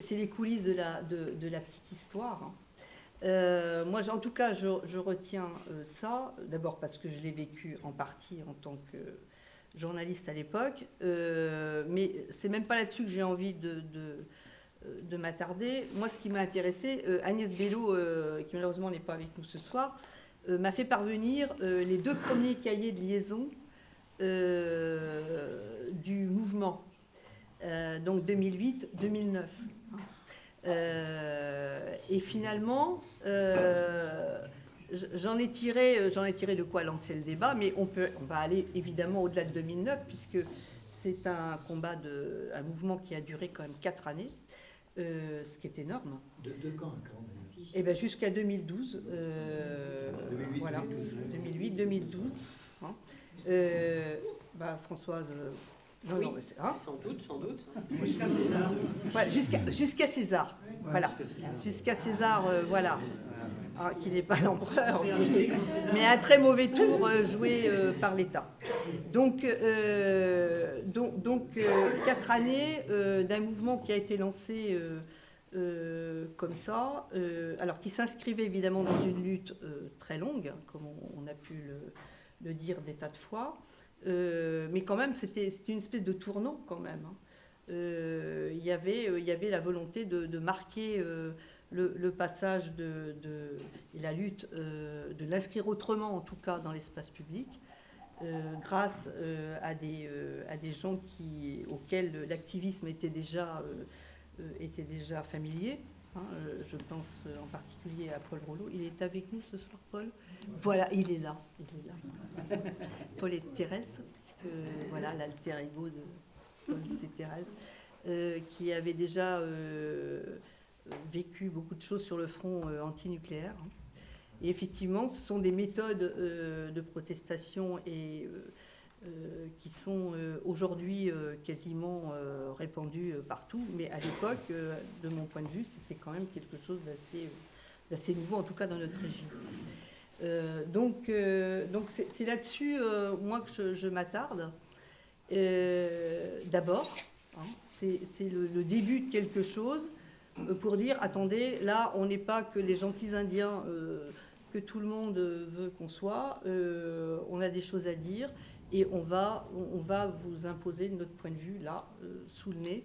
c'est les coulisses de la petite histoire. Moi, en tout cas, je retiens ça, d'abord parce que je l'ai vécu en partie en tant que journaliste à l'époque, mais c'est même pas là-dessus que j'ai envie de m'attarder. Moi, ce qui m'a intéressé, Agnès Bello, qui malheureusement n'est pas avec nous ce soir, m'a fait parvenir les 2 premiers cahiers de liaison du mouvement, donc 2008-2009. Et finalement, j'en ai tiré de quoi lancer le débat, mais on va aller évidemment au-delà de 2009, puisque c'est un mouvement qui a duré quand même 4 années, ce qui est énorme. De quand Et bien jusqu'à 2012, 2008, voilà, 2008-2012. Hein. Françoise... Non, oui, sans doute. Jusqu'à César. Ouais, jusqu'à César. Voilà. Jusqu'à César, voilà. Ah, qui n'est pas l'empereur, mais un très mauvais tour joué par l'État. Donc 4 années d'un mouvement qui a été lancé comme ça, alors qui s'inscrivait évidemment dans une lutte très longue, comme on a pu le dire des tas de fois. Mais quand même, c'était une espèce de tournant quand même. Il y avait la volonté de marquer le passage et la lutte, de l'inscrire autrement en tout cas dans l'espace public, grâce à des gens auxquels l'activisme était déjà familier. Je pense en particulier à Paul Rollo. Il est avec nous ce soir, Paul ? Voilà, il est là. Paul et Thérèse, puisque voilà, l'alter ego de Paul, c'est Thérèse, qui avait déjà vécu beaucoup de choses sur le front antinucléaire. Et effectivement, ce sont des méthodes de protestation qui sont aujourd'hui quasiment répandues partout, mais à l'époque, de mon point de vue, c'était quand même quelque chose d'assez nouveau, en tout cas dans notre région. Donc c'est là-dessus, moi, que je m'attarde. D'abord, c'est le début de quelque chose pour dire, attendez, là, on n'est pas que les gentils Indiens que tout le monde veut qu'on soit, on a des choses à dire. Et on va vous imposer notre point de vue, là, sous le nez,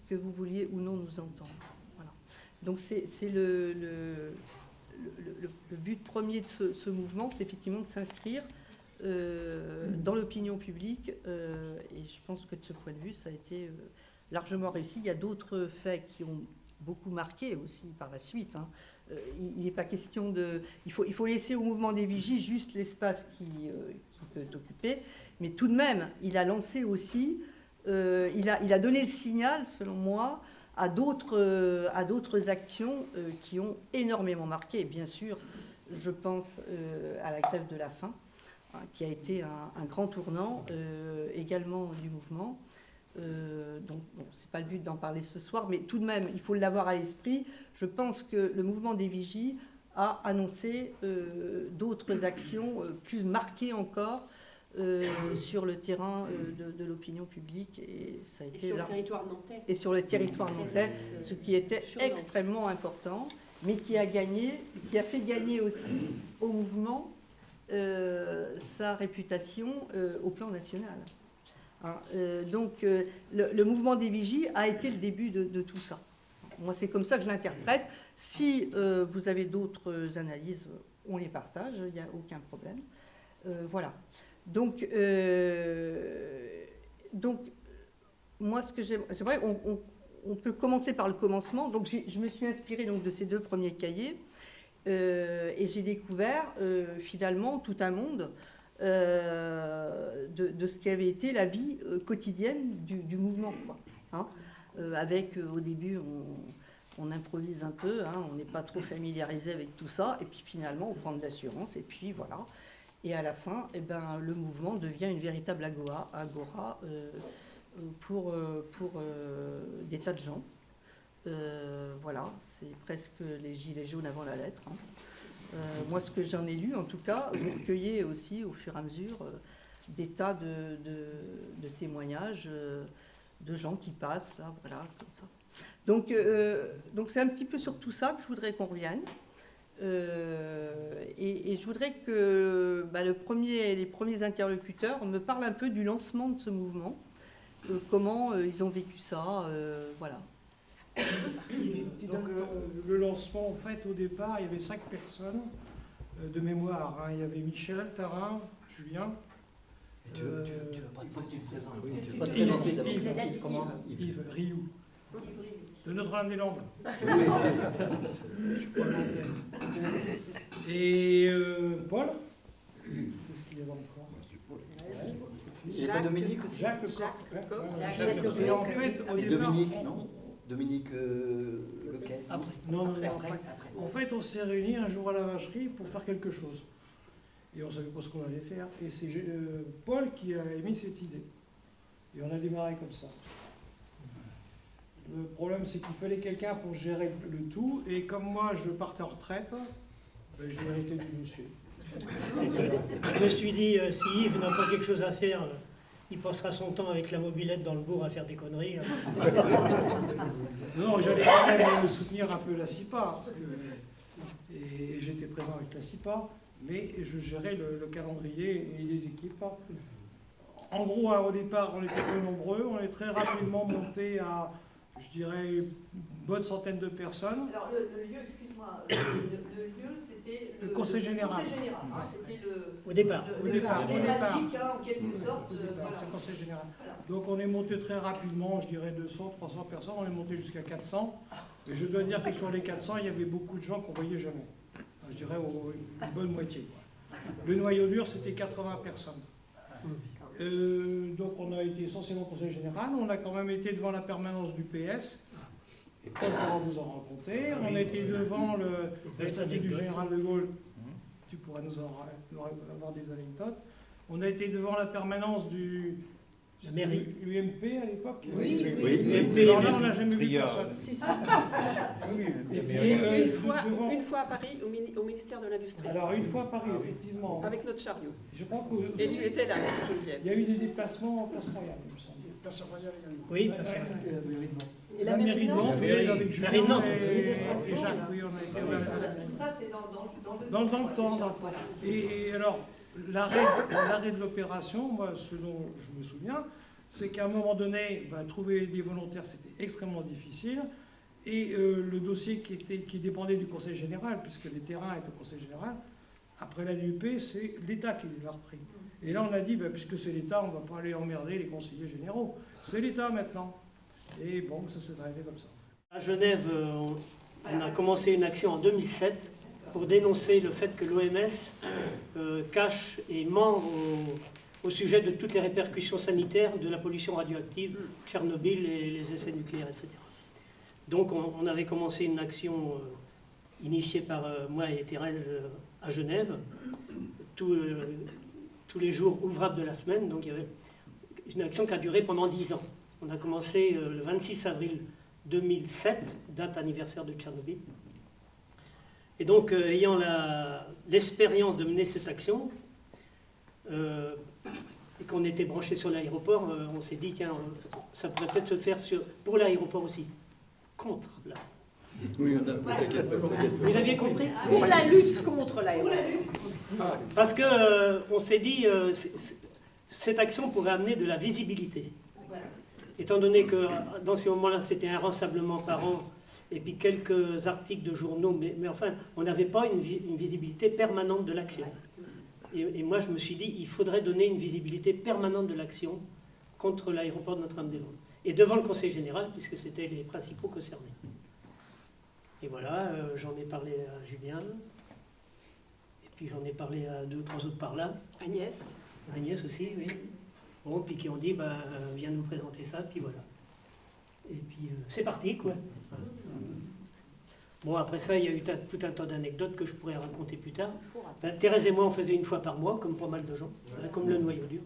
que vous vouliez ou non nous entendre. Voilà. Donc c'est le but premier de ce mouvement, c'est effectivement de s'inscrire dans l'opinion publique. Et je pense que de ce point de vue, ça a été largement réussi. Il y a d'autres faits qui ont beaucoup marqué aussi par la suite. Il n'est pas question de... Il faut laisser au mouvement des vigies juste l'espace qui peut occuper, mais tout de même, il a lancé aussi, il a donné le signal, selon moi, à d'autres actions qui ont énormément marqué. Et bien sûr, je pense à la grève de la faim, qui a été un grand tournant également du mouvement. Donc, bon, c'est pas le but d'en parler ce soir, mais tout de même, il faut l'avoir à l'esprit. Je pense que le mouvement des vigies a annoncé d'autres actions plus marquées encore sur le terrain de l'opinion publique. Et ça a été sur le territoire nantais. Et sur le territoire nantais, ce qui était extrêmement important, mais qui a fait gagner aussi au mouvement sa réputation au plan national. Donc le mouvement des vigies a été le début de tout ça. Moi, c'est comme ça que je l'interprète. Si vous avez d'autres analyses, on les partage, il n'y a aucun problème. Voilà. Donc moi, ce que j'aime... C'est vrai, on peut commencer par le commencement. Donc je me suis inspirée donc, de ces 2 premiers cahiers et j'ai découvert finalement tout un monde de ce qui avait été la vie quotidienne du mouvement, quoi. Avec, au début, on improvise un peu, on n'est pas trop familiarisé avec tout ça, et puis finalement, on prend de l'assurance, et puis voilà. Et à la fin, le mouvement devient une véritable agora pour des tas de gens. Voilà, c'est presque les gilets jaunes avant la lettre. Moi, ce que j'en ai lu, en tout cas, vous recueillez aussi, au fur et à mesure, des tas de témoignages de gens qui passent, là, voilà, comme ça. Donc c'est un petit peu sur tout ça que je voudrais qu'on revienne. Et je voudrais que les premiers interlocuteurs me parlent un peu du lancement de ce mouvement, comment ils ont vécu ça, voilà. Donc, le lancement, en fait, au départ, il y avait 5 personnes de mémoire. Hein. Il y avait Michel, Tarin, Julien. Tu veux pas te présenter d'abord. Yves Rioux. De Notre-Dame-des-Landes. Je suis pas l'antenne. Et Paul. Qu'est-ce qu'il y avait encore? Il n'y a pas Dominique aussi? Jacques Lecoq. Jacques Et en fait, au départ... Dominique, non? Dominique Lequel? Après. Non. En fait, on s'est réunis un jour à la vacherie pour faire quelque chose. Et on ne savait pas ce qu'on allait faire. Et c'est Paul qui a émis cette idée. Et on a démarré comme ça. Le problème, c'est qu'il fallait quelqu'un pour gérer le tout. Et comme moi, je partais en retraite, j'ai arrêté du dossier. Je me suis dit, si Yves n'a pas quelque chose à faire, il passera son temps avec la mobilette dans le bourg à faire des conneries. Non, j'allais quand même soutenir un peu la CIPA. Et j'étais présent avec la CIPA. Mais je gérais le calendrier et les équipes. En gros, au départ, on était peu nombreux. On est très rapidement monté à, je dirais, une bonne centaine de personnes. Alors le lieu, excuse-moi, le lieu c'était le Conseil général. Hein, c'était Au départ. Le départ, en quelque sorte. Voilà. C'est le Conseil général. Voilà. Donc on est monté très rapidement, je dirais 200, 300 personnes. On est monté jusqu'à 400. Et je dois dire que sur les 400, il y avait beaucoup de gens qu'on ne voyait jamais. Je dirais une bonne moitié. Quoi. Le noyau dur, c'était 80 personnes. Donc on a été essentiellement au Conseil général. On a quand même été devant la permanence du PS. Et Paul pourra vous en raconter. On a été devant le statut du général de Gaulle. Tu pourras nous avoir des anecdotes. On a été devant la permanence du UMP à l'époque. Oui. Alors là, on n'a jamais vu personne. Si. Et une fois à Paris, au ministère de l'Industrie. Alors, une fois à Paris, effectivement. Avec notre chariot. Je crois que Et tu étais là, Geneviève. Il y a eu des déplacements en Place Royale, il me semble. Place Royale également. Oui, parce que... Et la mairie de Nantes, avec Julien et Jacques. Oui, on a été... Ça, c'est dans le temps. Et alors, l'arrêt de l'opération, moi, ce dont je me souviens, c'est qu'à un moment donné, trouver des volontaires, c'était extrêmement difficile. Et le dossier qui dépendait du Conseil général, puisque les terrains étaient au Conseil général, après la DUP, c'est l'État qui l'a repris. Et là, on a dit, puisque c'est l'État, on ne va pas aller emmerder les conseillers généraux. C'est l'État maintenant. Et bon, ça s'est arrêté comme ça. À Genève, on a commencé une action en 2007 pour dénoncer le fait que l'OMS cache et ment au sujet de toutes les répercussions sanitaires de la pollution radioactive, Tchernobyl et les essais nucléaires, etc. Donc on avait commencé une action initiée par moi et Thérèse à Genève, tous les jours ouvrables de la semaine. Donc il y avait une action qui a duré pendant 10 ans. On a commencé le 26 avril 2007, date anniversaire de Tchernobyl. Et donc, ayant l'expérience de mener cette action, et qu'on était branché sur l'aéroport, on s'est dit que ça pourrait peut-être se faire pour l'aéroport aussi, contre là. Oui, t'inquiète pas. Vous aviez compris? Pour la lutte contre l'aéroport. Parce qu'on s'est dit, cette action pourrait amener de la visibilité. Étant donné que dans ces moments-là, c'était un rassemblement par an, et puis quelques articles de journaux, mais enfin, on n'avait pas une visibilité permanente de l'action. Et moi, je me suis dit, il faudrait donner une visibilité permanente de l'action contre l'aéroport de Notre-Dame-des-Landes. Et devant le Conseil général, puisque c'était les principaux concernés. Et voilà, j'en ai parlé à Julien, et puis j'en ai parlé à 2 ou 3 autres par là. Agnès. Agnès aussi, oui. Bon, puis qui ont dit, viens nous présenter ça, puis voilà. Et puis, c'est parti, quoi. Bon, après ça, il y a eu tout un tas d'anecdotes que je pourrais raconter plus tard. Thérèse et moi, on faisait une fois par mois, comme pas mal de gens, comme le noyau dur.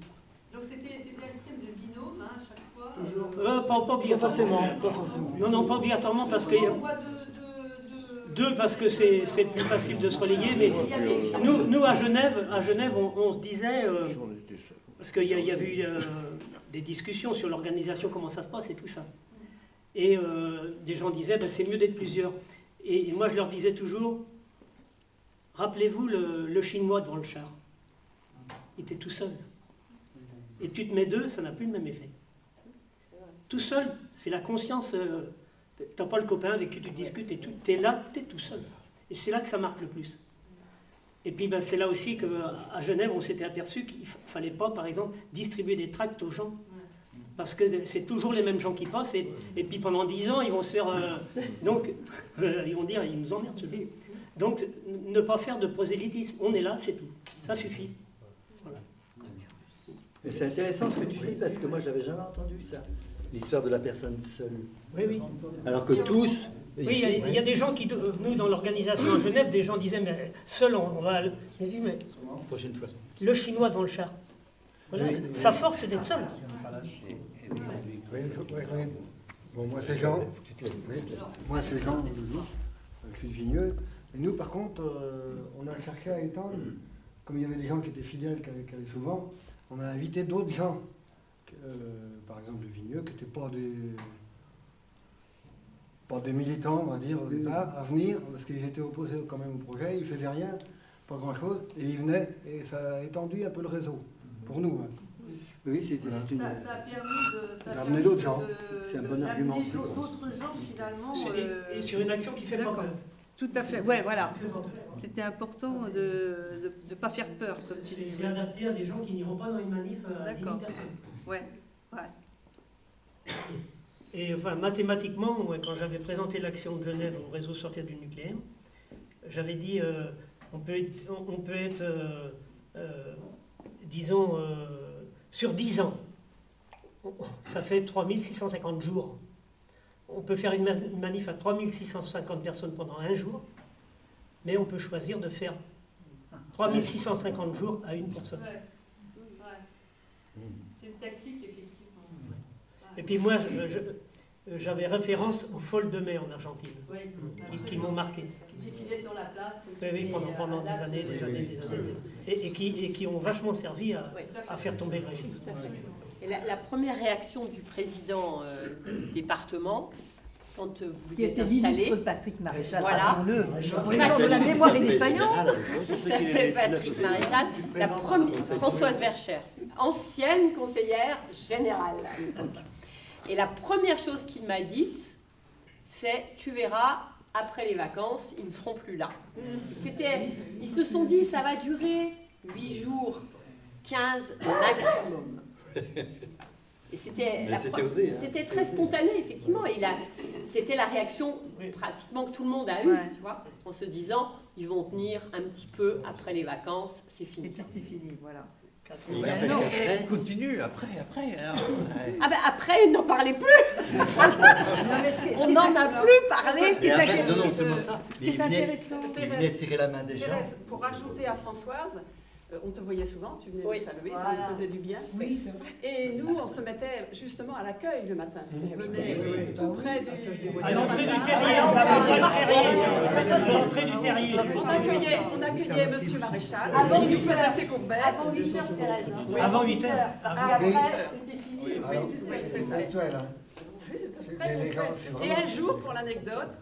Donc c'était un système de binôme, à chaque fois. Toujours. Pas obligatoirement. Non, pas obligatoirement, parce que... Deux, parce que c'est plus facile de se relayer, mais nous à Genève, on se disait... parce qu'il y avait eu des discussions sur l'organisation, comment ça se passe et tout ça. Et des gens disaient, ben, c'est mieux d'être plusieurs. Et moi, je leur disais toujours, rappelez-vous le Chinois devant le char. Il était tout seul. Et tu te mets deux, ça n'a plus le même effet. Tout seul, c'est la conscience. Tu n'as pas le copain avec qui tu discutes et tout. Tu es là, tu es tout seul. Et c'est là que ça marque le plus. Et puis ben, c'est là aussi qu'à Genève, on s'était aperçu qu'il ne fallait pas, par exemple, distribuer des tracts aux gens. Parce que c'est toujours les mêmes gens qui passent. Et puis pendant 10 ans, ils vont se faire... donc, ils vont dire, ils nous emmerdent celui-là. Donc, ne pas faire de prosélytisme. On est là, c'est tout. Ça suffit. Voilà. Mais c'est intéressant ce que tu dis, parce que moi, j'avais jamais entendu ça. L'histoire de la personne seule. Oui, oui. Alors que tous... Oui, ici, il y a des gens qui, nous, dans l'organisation à Genève, des gens disaient, mais seul, on va... Je dis, mais prochaine fois. le Chinois dans le char. Voilà, Oui, sa force, c'est d'être seul. Oui, oui. Bon, moi, c'est Jean. Oui. Moi, c'est Jean, je suis vigneux. Et nous, par contre, on a cherché à étendre, comme il y avait des gens qui étaient fidèles, qui allaient souvent, on a invité d'autres gens, par exemple le vigneux, qui n'étaient pas des militants, on va dire, au départ, à venir, parce qu'ils étaient opposés quand même au projet, ils ne faisaient rien, pas grand-chose, et ils venaient, et ça a étendu un peu le réseau, pour nous. Hein. Oui, c'était une... Ça a permis D'amener d'autres gens. C'est un bon argument aussi, quoi. D'autres gens, finalement. Et sur une action qui fait pas D'accord. peur. Tout à fait, ouais, voilà. C'était important de ne pas faire peur, comme tu C'est disais. adapté à des gens qui n'iront pas dans une manif à 10 000 D'accord. personnes. Ouais, ouais. Et enfin, mathématiquement, moi, quand j'avais présenté l'action de Genève au réseau Sortir du nucléaire, j'avais dit, on peut être disons, sur 10 ans, ça fait 3650 jours. On peut faire une manif à 3650 personnes pendant un jour, mais on peut choisir de faire 3650 jours à une personne. Ouais. Ouais. C'est une tactique, effectivement. Et puis moi, j'avais référence aux folles de mai en Argentine, Oui. qui m'ont marqué. Qui défilaient sur la place. Oui, pendant des années, et qui ont vachement servi à faire tomber le régime. Tout à fait. Et la première réaction du président du département, quand vous Qui êtes était installé, ministre Patrick Maréchal, Voilà. rappelons-le. Pour les gens de la mémoire est défaillante. qui s'appelait Patrick Maréchal, Françoise Vercher, ancienne conseillère générale à l'époque. Et la première chose qu'il m'a dite, c'est « tu verras, après les vacances, ils ne seront plus là ». Ils se sont dit « ça va durer 8 jours, 15 maximum ». Et c'était très spontané, effectivement. Et c'était la réaction pratiquement que tout le monde a eue, tu vois, en se disant ils vont tenir un petit peu après les vacances, c'est fini. Et puis c'est fini, voilà. Elle continue après. Hein. Ah ben après, n'en parlez plus. On n'en a plus parlé. Et après, non, seulement ça. Ce qui est intéressant, Il venait serrer la main des gens. Thérèse, pour rajouter à Françoise, on te voyait souvent, tu venais nous saluer, ça Voilà. nous faisait du bien. Oui, c'est vrai. Et nous, on se mettait justement à l'accueil le matin. On venait tout près du... À l'entrée du terrier, à l'entrée du terrier. On accueillait Monsieur Maréchal, qui nous faisait ses courbettes. Avant 8 heures, Thérèse. Hein. Avant 8 heures. Parce Ah, qu'après, oui. c'était fini. Alors, c'est ça. c'est actuel, hein. Oui, c'était C'est très élégant, concret. c'est Et vraiment- un jour, pour l'anecdote,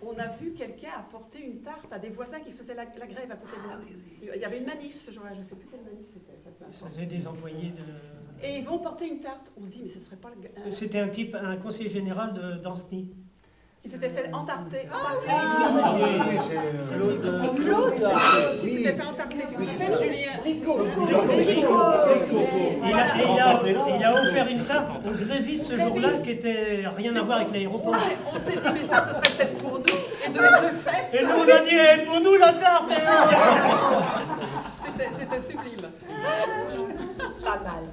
on a vu quelqu'un apporter une tarte à des voisins qui faisaient la grève à côté de là. Il y avait une manif ce jour-là, je ne sais plus quelle manif c'était. C'était des employés de... Et ils vont porter une tarte. On se dit, mais ce serait pas le gars. C'était un conseiller général d'Anceny. Ils s'étaient fait entarter. Oui, c'est Claude. Ils Oui. s'étaient fait entarter. Tu te rappelles, Julien Il a offert une tarte aux grévistes ce jour-là qui était rien à voir avec l'aéroport. On s'est dit, mais ça, ce serait peut-être pour nous. Et de fait, Et nous on a dit, eh, pour nous la tarte c'était sublime. Pas mal.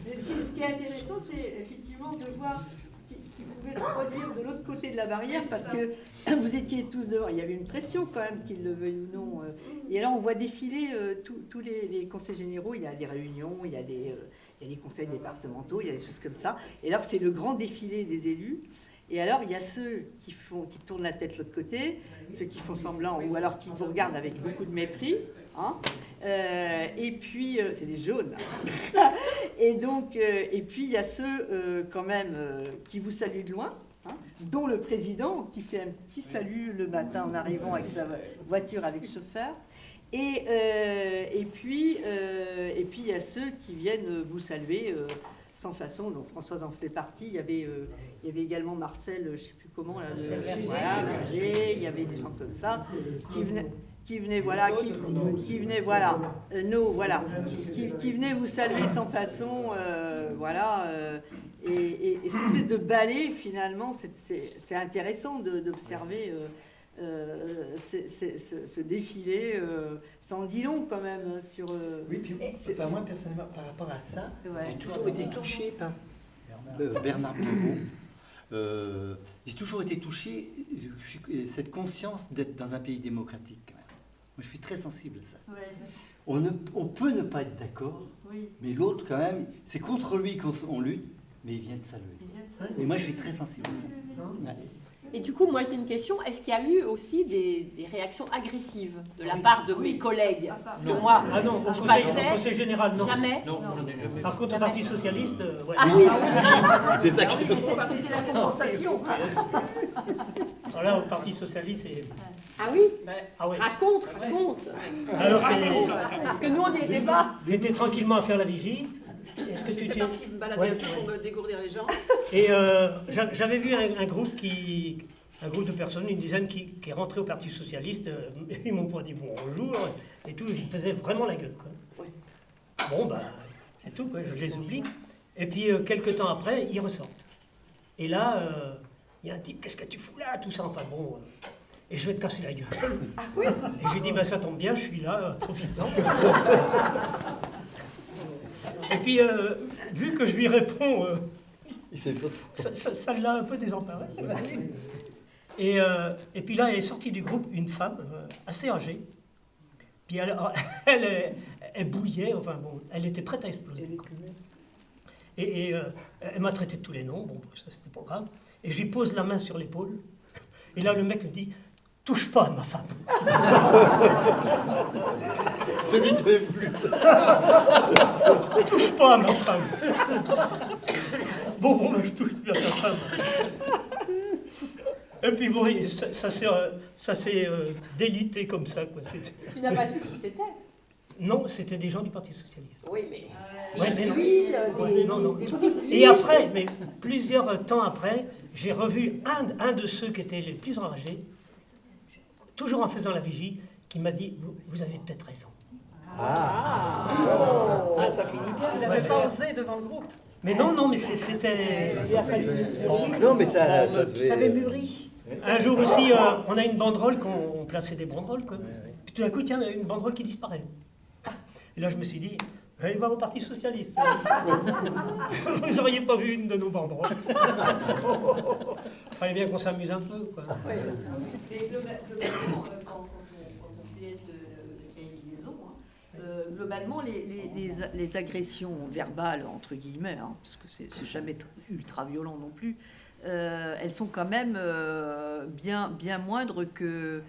Mais ce qui est intéressant, c'est effectivement de voir ce qui pouvait se produire de l'autre côté de la barrière, parce que vous étiez tous dehors. Il y avait une pression quand même, qu'ils le veuillent ou non. Et là, on voit défiler tous les conseils généraux. Il y a des réunions, il y a des conseils départementaux, il y a des choses comme ça. Et alors, c'est le grand défilé des élus. Et alors, il y a ceux qui tournent la tête de l'autre côté, ceux qui font semblant, ou alors qui vous regardent avec beaucoup de mépris. Hein. Et puis, c'est les jaunes. Et donc, et puis, il y a ceux, quand même, qui vous saluent de loin. Hein, dont le président qui fait un petit salut le matin en arrivant avec sa voiture avec chauffeur. Et puis il y a ceux qui viennent vous saluer sans façon. Donc Françoise en faisait partie. Il y avait également Marcel, je ne sais plus comment, là, voilà, Berger, il y avait des gens comme ça qui venaient voilà, qui venaient vous saluer sans façon, voilà. Et cette espèce de ballet, finalement, c'est intéressant d'observer ce défilé. Ça en dit long, quand même, sur... Oui, puis moi, personnellement, par rapport à ça, Ouais. j'ai toujours été touché par Bernard Pivot. J'ai toujours été touché, cette conscience d'être dans un pays démocratique, quand même. Moi, je suis très sensible à ça. Ouais. On peut ne pas être d'accord, Oui. mais l'autre, quand même, c'est contre lui qu'on lutte. Mais il vient de saluer. Et moi, je suis très sensible à ça. Ouais. Et du coup, moi j'ai une question. Est-ce qu'il y a eu aussi des réactions agressives de la part de mes collègues? Parce que moi, Ah non, au je conseil général, non. jamais. Non, j'en ai jamais. Par contre, au Parti Socialiste, ouais. Ah oui. C'est ça qui est C'est la compensation. Voilà, au Parti Socialiste, c'est... Ah oui. Ah ouais. Raconte. Alors, Parce que nous on n'y était pas. j'étais tranquillement à faire la vigie. Est-ce que tu J'étais t'es... partie me balader Ouais, un peu pour me dégourdir les jambes. Et j'avais vu un groupe de personnes, une dizaine, qui est rentré au Parti Socialiste. Ils m'ont pas dit bonjour et tout. Ils faisaient vraiment la gueule, quoi. Bon, ben, c'est tout, quoi. Je les oublie. Et puis, quelques temps après, ils ressortent. Et là, il y a un type, qu'est-ce que tu fous là, tout ça. Enfin bon, et je vais te casser la gueule. Et j'ai dit, ben, ça tombe bien, je suis là, profites-en. Et puis, vu que je lui réponds, ça l'a un peu désemparé. Et puis là, elle est sortie du groupe une femme assez âgée. Puis elle bouillait, enfin bon, elle était prête à exploser. Et elle m'a traité de tous les noms, bon, ça c'était pas grave. Et je lui pose la main sur l'épaule. Et là, le mec me dit, touche pas à ma femme. Celui qui avait plus. Touche pas à ma femme. Bon, je touche plus à ta femme. Et puis bon, ça s'est délité comme ça, quoi. Tu n'as pas su qui c'était? Non, c'était des gens du Parti Socialiste. Oui, mais Ouais, des mais non. huiles, Ouais, non. des petites Et huiles. après, mais plusieurs temps après, j'ai revu un de ceux qui étaient les plus enragés, toujours en faisant la vigie, qui m'a dit, vous avez peut-être raison. Ça finit bien. Il n'avait pas osé devant le groupe. Mais non, mais c'était... Non, mais ça devait... Ça avait mûri. Un jour aussi, on a une banderole, on plaçait des banderoles, quoi. Puis tout d'un coup, tiens, une banderole qui disparaît. Et là, je me suis dit, allez voir au Parti Socialiste. Vous n'auriez pas vu une de nos banderoles. Fallait bien qu'on s'amuse un peu, quoi. Mais globalement, quand on fait ce qu'il y a une liaison, globalement, les agressions verbales, entre guillemets, hein, parce que c'est jamais ultra violent non plus, elles sont quand même bien moindres que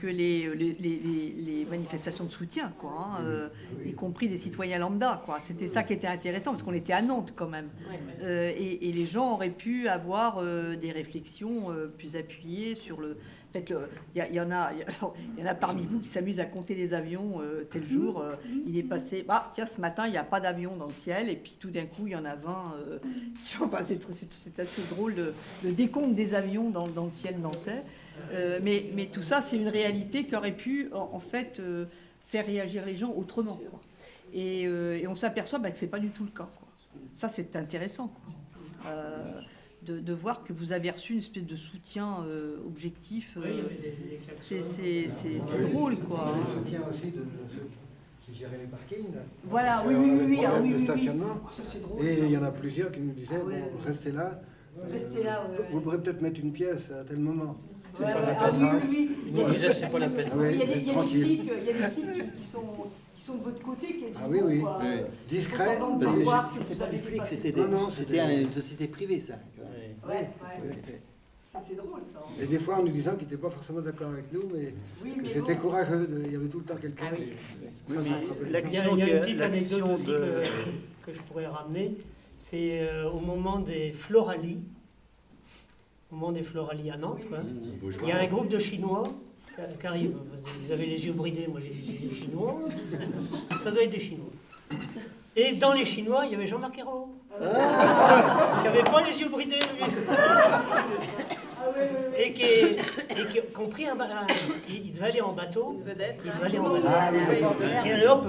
les manifestations de soutien, quoi, hein, y compris des citoyens lambda, quoi. C'était ça qui était intéressant, parce qu'on était à Nantes quand même. Et les gens auraient pu avoir des réflexions plus appuyées sur le fait. Il y en a parmi vous qui s'amusent à compter les avions tel jour. Il est passé, tiens, ce matin, il n'y a pas d'avion dans le ciel, et puis tout d'un coup, il y en a 20. C'est assez drôle, le décompte des avions dans le ciel nantais. Mais tout ça, c'est une réalité qui aurait pu, en fait, faire réagir les gens autrement, quoi. Et on s'aperçoit que ce n'est pas du tout le cas, quoi. Ça, c'est intéressant, quoi. De voir que vous avez reçu une espèce de soutien objectif. C'est drôle, quoi. Le soutien aussi de ceux qui géraient les parkings. Voilà, oui. Le stationnement. Ça, c'est drôle, Et ça. il y en a plusieurs qui nous disaient, Ah ouais. bon, restez là. Restez là, ouais. Vous pourrez peut-être mettre une pièce à tel moment. C'est Ouais, pas la ah peine, ça. oui. Il nous disait, c'est pas la peine. Ah oui, Il y a des tranquille. flics qui sont de votre côté quasiment. Ah oui. quoi. Oui. Discret. Semblant de Parce que voir que c'était vous pas avez des flics, passé. c'était Non, c'était une société privée, ça. Ouais. C'était C'est drôle, ça. Et des fois en nous disant qu'ils n'étaient pas forcément d'accord avec nous, mais Oui, que mais c'était bon. courageux, il y avait tout le temps quelqu'un. Ah oui. Ça, ça se rappelle. Il y a une petite anecdote aussi que je pourrais ramener. C'est au moment des Floralies, au moment des Floralies à Nantes, quoi. Il y a un groupe de Chinois qui arrivent. Ils avaient les yeux bridés, moi j'ai dit des Chinois. Ça doit être des Chinois. Et dans les Chinois, il y avait Jean-Marc Ayrault. Qui n'avait pas les yeux bridés, lui. Et qui ont pris il devait aller en bateau. Il devait aller en bateau. Et alors,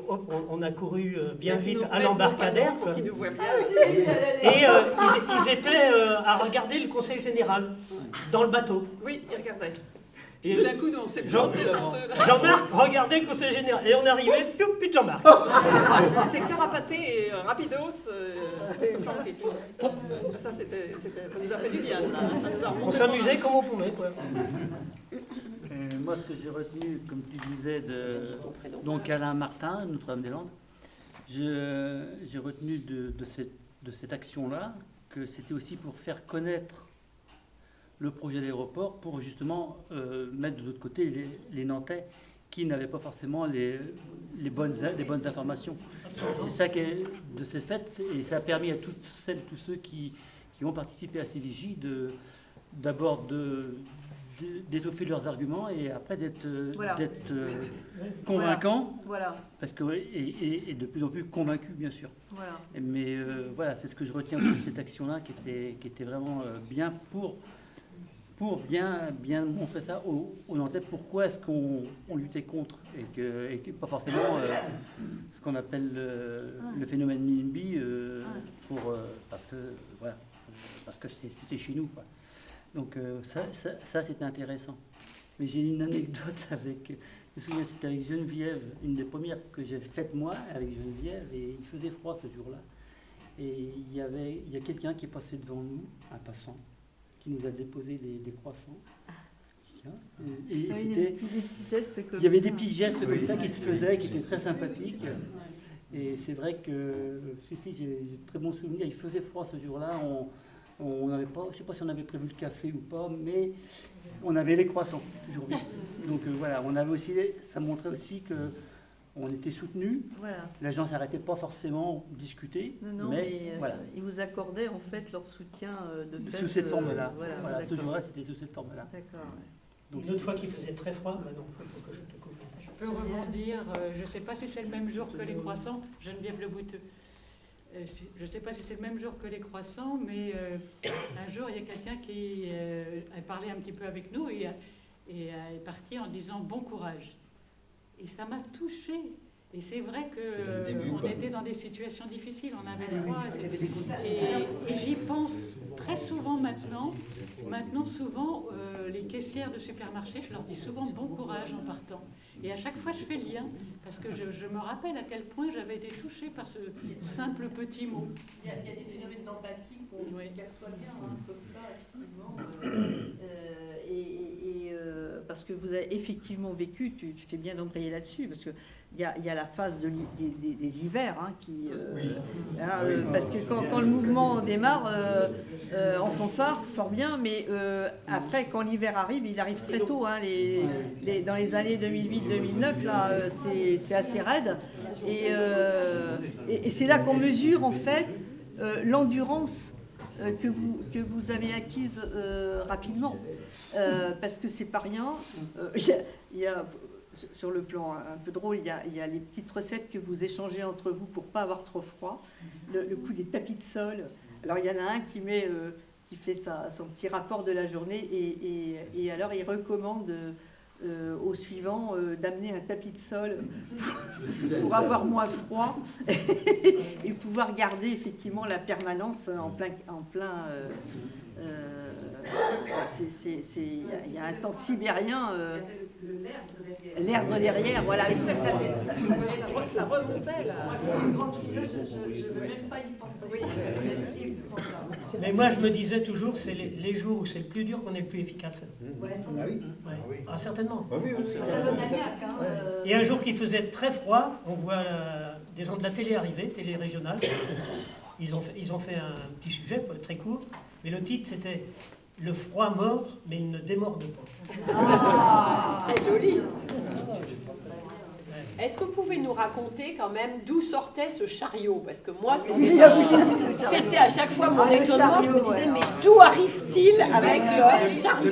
hop, on a couru bien vite à l'embarcadère. Quoi. Et ils étaient à regarder le conseil général dans le bateau. Oui, il regardait. Et Tout d'un coup, on s'est Jean-Marc regardait le conseil général. Et on arrivait, plus de Jean-Marc. Il s'est carapaté et rapidos. Se planquer. Ça, ça nous a fait du bien, ça. Ça nous a On s'amusait comme on pouvait, quoi. Moi, ce que j'ai retenu, comme tu disais, donc Alain Martin, Notre-Dame-des-Landes, j'ai retenu de cette action-là que c'était aussi pour faire connaître le projet d'aéroport, pour justement mettre de l'autre côté les Nantais qui n'avaient pas forcément les bonnes informations. C'est ça qui est de ces fêtes, et ça a permis à toutes celles, tous ceux qui ont participé à ces vigies d'abord d'étoffer leurs arguments et après d'être convaincants, parce que et de plus en plus convaincus, bien sûr. Voilà. Mais voilà, c'est ce que je retiens aussi de cette action-là, qui était vraiment bien pour bien montrer ça aux Nantais, pourquoi est-ce qu'on luttait contre et que pas forcément ce qu'on appelle le phénomène NIMBY parce que c'était chez nous, quoi. Donc ça c'était intéressant. Mais j'ai une anecdote je me souviens, c'était avec Geneviève, une des premières que j'ai faites moi avec Geneviève, et il faisait froid ce jour-là. Et il y a quelqu'un qui est passé devant nous, un passant, qui nous a déposé des croissants. Et il y avait des petits gestes comme ça qui se faisaient, qui étaient très sympathiques. Et c'est vrai que, j'ai de très bons souvenirs. Il faisait froid ce jour-là. On n'avait pas, je ne sais pas si on avait prévu le café ou pas, mais on avait les croissants, toujours bien. Donc voilà, on avait aussi, ça montrait aussi que on était soutenus. Voilà. Les gens ne s'arrêtaient pas forcément à discuter, mais voilà. Ils vous accordaient en fait leur soutien de fait. Sous cette forme-là. Voilà, ce jour-là, c'était sous cette forme-là. D'accord. Donc une autre fois qu'il faisait très froid, non, il faut que je te coupe. Je peux rebondir, je ne sais pas si c'est le même jour que les croissants, Geneviève Le Bouteux. Je ne sais pas si c'est le même jour que les croissants, mais un jour, il y a quelqu'un qui a parlé un petit peu avec nous et est parti en disant « bon courage ». Et ça m'a touchée. Et c'est vrai qu'on était dans des situations difficiles, on avait froid. Et j'y pense très souvent maintenant. Maintenant, souvent, les caissières de supermarché, je leur dis souvent bon courage en partant. Et à chaque fois, je fais le lien, parce que je me rappelle à quel point j'avais été touchée par ce simple petit mot. Il y a des phénomènes d'empathie qu'on perçoit bien, comme ça, effectivement. Parce que vous avez effectivement vécu, tu fais bien d'embrayer là-dessus, parce qu'il y a la phase des hivers, parce que quand le mouvement démarre en fanfare, fort bien, mais après, quand l'hiver arrive, il arrive très tôt. Dans les années 2008-2009, là, c'est assez raide. Et c'est là qu'on mesure, en fait, l'endurance que vous avez acquise rapidement. Parce que c'est pas rien. Il y a, sur le plan un peu drôle, il y a les petites recettes que vous échangez entre vous pour pas avoir trop froid. Le coup des tapis de sol. Alors il y en a un qui fait son petit rapport de la journée et alors il recommande au suivant d'amener un tapis de sol pour avoir moins froid et pouvoir garder effectivement la permanence en plein il y a un temps sibérien, l'erdre derrière, voilà. Ça remontait là. Je ne veux même pas y penser. Mais moi, je me disais toujours, c'est les jours où c'est le plus dur qu'on est le plus efficace. Ah oui. Ah, certainement. Ah oui, Et un jour qu'il faisait très froid, on voit des gens de la télé arriver, télé régionale. Ils ont fait un petit sujet très court, mais le titre c'était le froid mord, mais il ne démorde pas. Ah, très joli. Est-ce que vous pouvez nous raconter quand même d'où sortait ce chariot? Parce que moi, c'était à chaque fois mon étonnement. Je me disais, mais d'où arrive-t-il avec le chariot?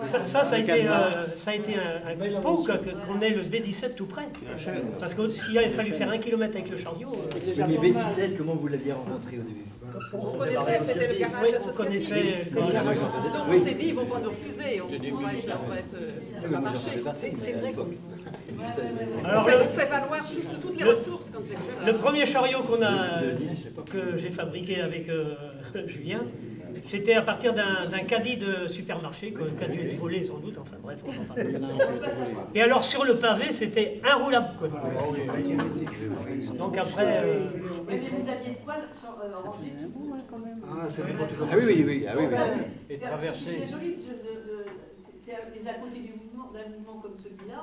Ça a été un pot qu'on ait le B17 tout près. Parce que s'il avait fallu faire 1 kilomètre avec le chariot... Mais B17, comment vous l'aviez rencontré au début? On connaissait, c'était le garage associatif. Donc on s'est dit, ils vont pas nous refuser, ça va marcher. C'est vrai qu'on fait valoir toutes les ressources quand c'est comme ça. Le premier chariot que j'ai fabriqué avec Julien, c'était à partir d'un caddie de supermarché, qui a dû être volé sans doute, enfin bref, on en parle. Et alors sur le pavé, c'était inroulable, quoi. Donc après... Mais vous aviez de quoi rempli quand même. Ah, c'est n'importe quoi. Ah oui. Et traverser. C'est joli, à côté d'un mouvement comme celui-là,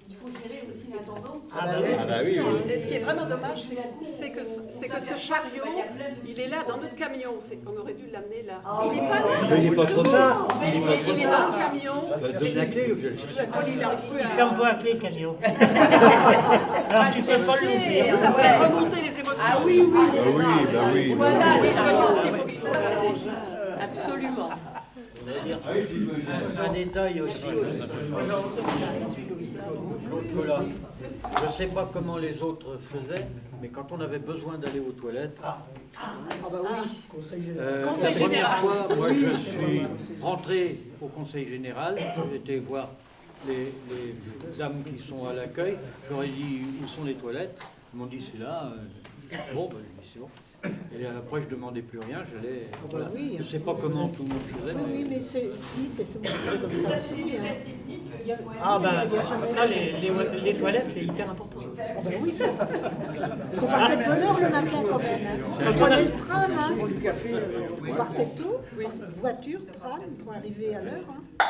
il faut gérer aussi l'intendance. Et ce qui est vraiment dommage, c'est que ce chariot, il est là dans notre camion. On aurait dû l'amener là. Il n'est pas là. Il n'est pas trop tard. Il est dans le camion. Donne la clé ou je le cherche. Il ferme pas la clé, le camion. Alors tu peux pas l'ouvrir. Ça fait remonter les émotions. Ah oui. Voilà les choses qu'il faut faire. Absolument. Un détail aussi. Voilà. Je ne sais pas comment les autres faisaient, mais quand on avait besoin d'aller aux toilettes, Conseil la général. première fois, moi je suis rentré au conseil général, j'ai été voir les dames qui sont à l'accueil, j'aurais dit où sont les toilettes, ils m'ont dit c'est là, bon, ben, je dis c'est bon. Et après, je ne demandais plus rien, j'allais. Voilà. Je ne sais pas comment tout le monde faisait. Oui, mais c'est comme ça aussi. Ah ben, ça, les toilettes, c'est hyper important. Oui, c'est parce qu'on partait de bonne heure le matin quand même. Quand on prenait le tram, on partait tôt, voiture, tram, pour arriver à l'heure.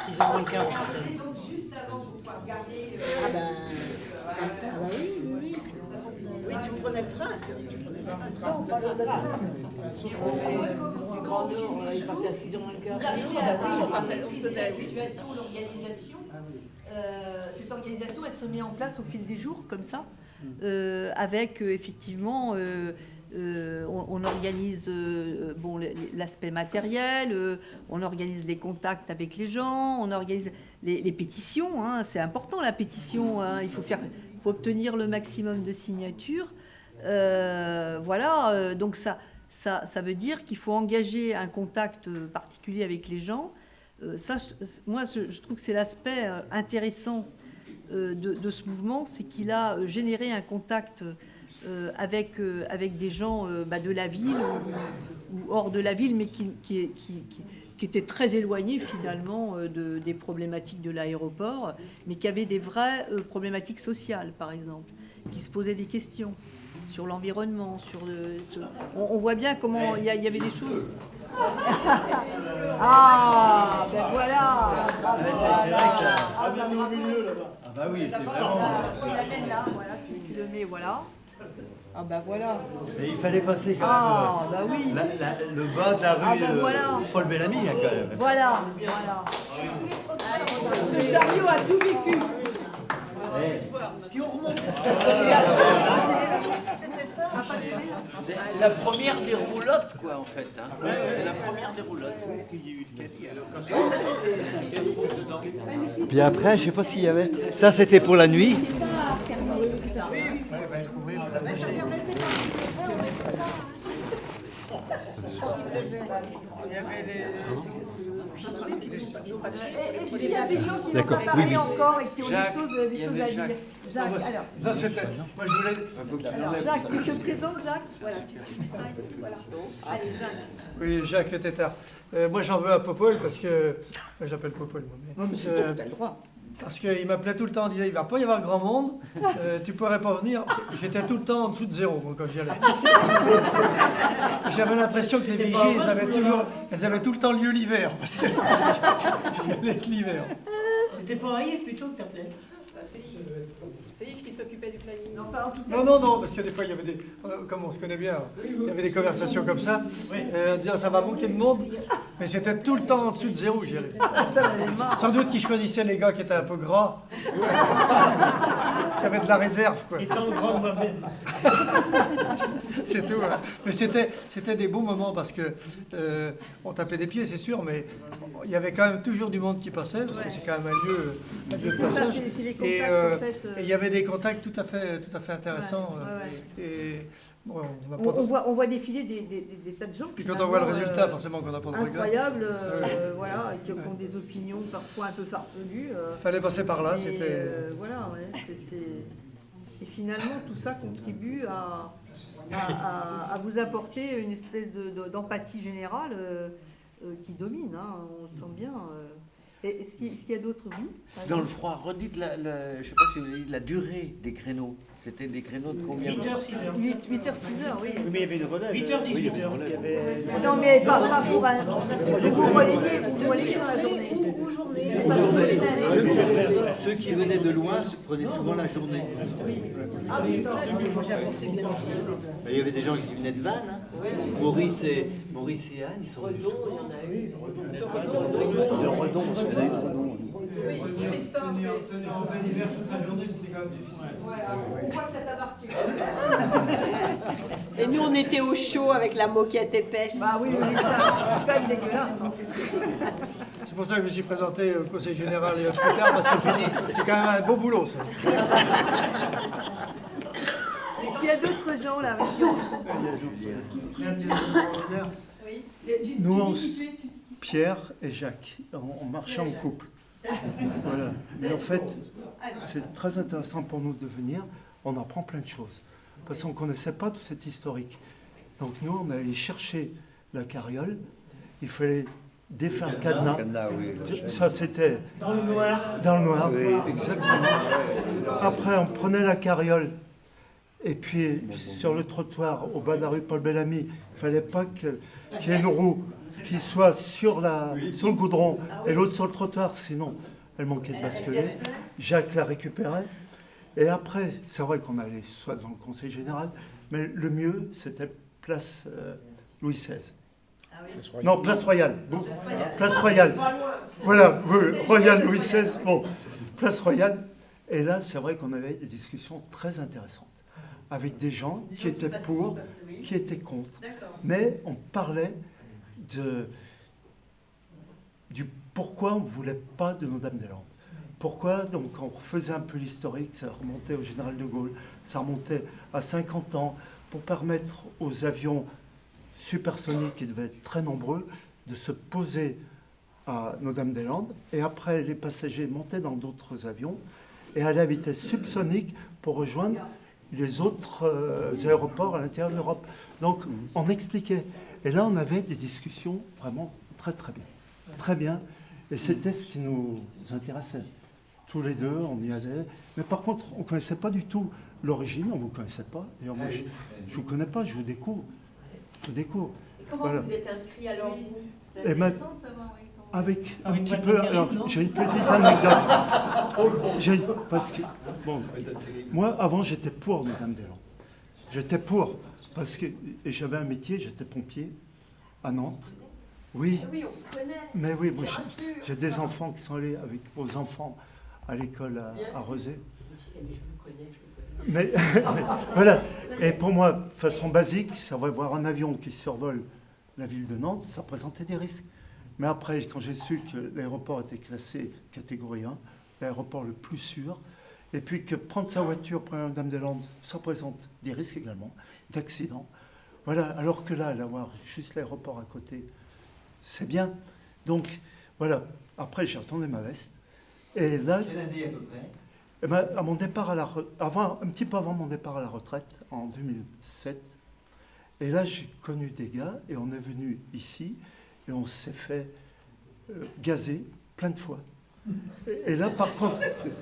6h moins le quart. Donc juste avant pour pouvoir garder... Oui. Oui, tu prenais le train. On parlait de train. Du Grand Nord, il partait à 6h moins le quart. Vous arrivez à maîtriser la situation, l'organisation. Cette organisation, elle se met en place au fil des jours, comme ça, avec effectivement... on organise l'aspect matériel, on organise les contacts avec les gens, on organise les pétitions, hein, c'est important la pétition, hein, il faut obtenir le maximum de signatures. Donc ça veut dire qu'il faut engager un contact particulier avec les gens. Moi, je trouve que c'est l'aspect intéressant de ce mouvement, c'est qu'il a généré un contact avec des gens de la ville ou hors de la ville, mais qui étaient très éloignés finalement des problématiques de l'aéroport, mais qui avaient des vraies problématiques sociales, par exemple, qui se posaient des questions sur l'environnement, on voit bien comment il y avait des choses. Ah, ben voilà. C'est vrai que ça. Au milieu là-bas. Ah bah oui, c'est vraiment. Tu l'amènes là, voilà, tu le mets, voilà. Ah bah voilà. Et il fallait passer quand même. Ah bah oui. Le bas de la rue voilà. Paul Bellamy hein, quand même. Voilà. Ce chariot a tout vécu. Puis on remonte. La première des roulottes, quoi, en fait. Hein. C'est la première des roulottes. Puis après, je sais pas ce qu'il y avait. Ça, c'était pour la nuit. Est-ce qu'il y a des gens qui n'ont pas parlé encore et qui ont des choses à dire? Jacques, alors. Ça, c'était. Moi, je voulais. Alors, Jacques, tu te présentes, Jacques? Voilà, tu mets ça ici, voilà. Allez, Jacques. Oui, Jacques Tétard. Moi, j'en veux à Popol parce que. J'appelle Popol, moi. Mais, t'as le droit. Parce qu'il m'appelait tout le temps, il disait il va pas y avoir grand monde, tu pourrais pas venir. J'étais tout le temps en dessous de zéro moi, quand j'y allais. J'avais l'impression que les vigies, elles avaient tout le temps lieu l'hiver, parce qu'il y avait que l'hiver. C'était pas Yves plutôt que t'appelais? C'est Yves qui s'occupait du planning. Enfin, en tout cas, Non, parce que des fois, il y avait des... Comme on se connaît bien, il y avait des conversations comme ça. On disait, ça va manquer de monde. Mais c'était tout le temps en dessous de zéro, j'y allais. Sans doute qu'ils choisissaient les gars qui étaient un peu gras. Qui avaient de la réserve, quoi. Étant grand moi-même. C'est tout. Hein. Mais c'était des beaux moments parce que on tapait des pieds, c'est sûr, mais il y avait quand même toujours du monde qui passait parce que c'est quand même un lieu de passage. c'est les Et contacts, en fait, et il y avait des contacts tout à fait intéressants. Et bon, on voit défiler des tas de gens. puis quand on voit le résultat, forcément qu'on n'a pas de regret. Incroyable, voilà, et qui ont des opinions parfois un peu farfelues. Fallait passer par là, et, c'était. voilà, ouais, et finalement, tout ça contribue à vous apporter une espèce d'empathie générale qui domine, hein, on le sent bien. Est-ce qu'il y a d'autres goûts? Dans le froid, redites je ne sais pas si vous avez dit la durée des créneaux. C'était des créneaux de combien? 8h, 6h. 8h, 6h, oui. Oui, mais il y avait une relève. 8h, 18h. Non, mais pas pour un. Vous relayez dans la journée. Ceux qui venaient de loin se prenaient souvent la journée. Ah oui, Il y avait des gens qui venaient de Vannes. Hein. Maurice et Anne, ils sont venus. Il y en a eu. De Redon, c'est vrai. Oui, Christophe. Tenir en plein hiver toute la journée, c'était quand même difficile. On voit que ça t'a marqué. Et nous, on était au chaud avec la moquette épaisse. Bah oui, c'est quand même dégueulasse. Hein. C'est pour ça que je me suis présenté au Conseil Général et plus tard, parce que je me dis, c'est quand même un beau boulot, ça. Est-ce qu'il y a d'autres gens là avec qui Nous, Pierre et Jacques, on marchait en couple. Voilà. Mais en fait, c'est très intéressant pour nous de venir. On apprend plein de choses. Parce qu'on ne connaissait pas tout cet historique. Donc nous, on allait chercher la carriole. Il fallait défaire le cadenas. Ça, c'était... Dans le noir. Dans le noir, oui, exactement. Après, on prenait la carriole. Et puis, sur le trottoir, au bas de la rue Paul Bellamy, il ne fallait pas qu'il y ait une roue qui soit sur le goudron et l'autre sur le trottoir, sinon elle manquait de basculer. Jacques la récupérait. Et après, c'est vrai qu'on allait soit dans le Conseil Général, mais le mieux, c'était place Louis XVI. Non, place Royale. Place Royale. Voilà, Royale Louis XVI. Bon, place Royale. Et là, c'est vrai qu'on avait des discussions très intéressantes avec des gens qui étaient pour, qui étaient contre. Mais on parlait du pourquoi on ne voulait pas de Notre-Dame-des-Landes. Pourquoi, donc, on faisait un peu l'historique, ça remontait au général de Gaulle, ça remontait à 50 ans, pour permettre aux avions supersoniques, qui devaient être très nombreux, de se poser à Notre-Dame-des-Landes, et après, les passagers montaient dans d'autres avions, et allaient à vitesse subsonique pour rejoindre les autres aéroports à l'intérieur de l'Europe. Donc, on expliquait. Et là, on avait des discussions vraiment très, très bien. Très bien. Et c'était ce qui nous intéressait. Tous les deux, on y allait. Mais par contre, on ne connaissait pas du tout l'origine. On ne vous connaissait pas. D'ailleurs, moi, je ne vous connais pas. Je vous découvre. Comment voilà. vous êtes inscrit alors Et avec un petit peu... Alors, j'ai une petite anecdote. Parce que, bon, moi, avant, j'étais pour Notre-Dame-des-Landes. J'étais pour. Parce que j'avais un métier, j'étais pompier à Nantes. Oui. Oui, on se connaît. Mais oui, moi, j'ai des enfants qui sont allés avec vos enfants à l'école à Rezé. Mais voilà. Et pour moi, de façon basique, ça va voir un avion qui survole la ville de Nantes, ça présentait des risques. Mais après, quand j'ai su que l'aéroport était classé catégorie 1, l'aéroport le plus sûr, et puis que prendre sa voiture pour Notre-Dame-des-Landes, ça présente des risques également, d'accidents. Voilà, alors que là, d'avoir juste l'aéroport à côté, c'est bien. Donc, voilà. Après, j'ai retourné ma veste. Et là... Quelle année à peu près? Eh ben, à mon départ un petit peu avant mon départ à la retraite, en 2007. Et là, j'ai connu des gars, et on est venu ici, et on s'est fait gazer plein de fois. Et là, par contre,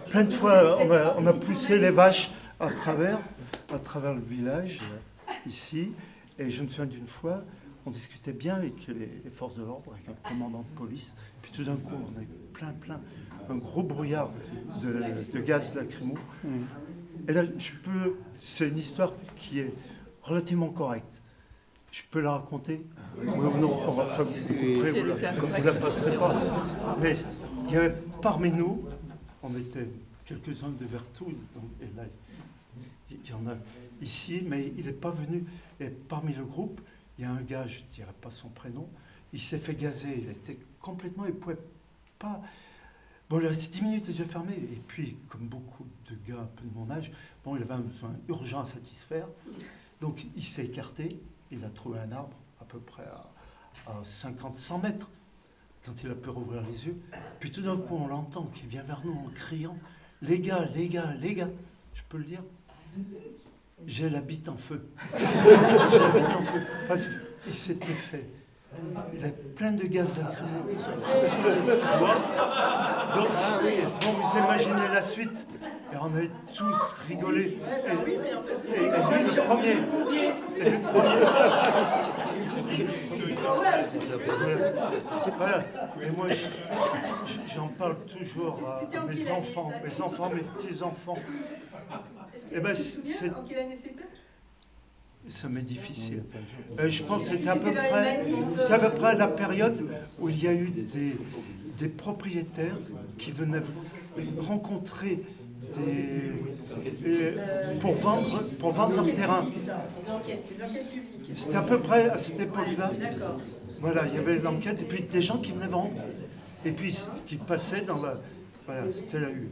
plein de fois, on a poussé les vaches à travers le village, ici. Et je me souviens d'une fois, on discutait bien avec les forces de l'ordre, avec un commandant de police. Puis tout d'un coup, on a eu un gros brouillard de gaz lacrymo. Et là, c'est une histoire qui est relativement correcte. Je peux la raconter? Oui ou non? Après, vous la passerez pas. Mais il y avait parmi nous, on était quelques-uns de Vertou, et là, il y en a ici, mais il n'est pas venu. Et parmi le groupe, il y a un gars, je ne dirais pas son prénom, il s'est fait gazer, il était complètement, il ne pouvait pas... Bon, il restait 10 minutes les yeux fermés, et puis, comme beaucoup de gars un peu de mon âge, bon, il avait un besoin urgent à satisfaire, donc il s'est écarté, il a trouvé un arbre, à peu près à 50-100 mètres, quand il a pu rouvrir les yeux, puis tout d'un coup, on l'entend qui vient vers nous en criant, « Les gars, les gars, les gars !» Je peux le dire? J'ai la bite en feu. J'ai la bite en feu. Parce qu'il s'était fait. Il a plein de gaz lacrymaux. Donc, bon, vous imaginez la suite. Et on avait tous rigolé. Et lui, le premier. Voilà. Et moi, j'en parle toujours à mes enfants, mes petits-enfants. Eh ben, ça m'est difficile. Je pense que c'est à peu près la période où il y a eu des propriétaires qui venaient rencontrer pour vendre leur terrain. C'était à peu près à cette époque-là. Voilà, il y avait l'enquête et puis des gens qui venaient vendre et puis qui passaient dans la... Voilà, c'était la U.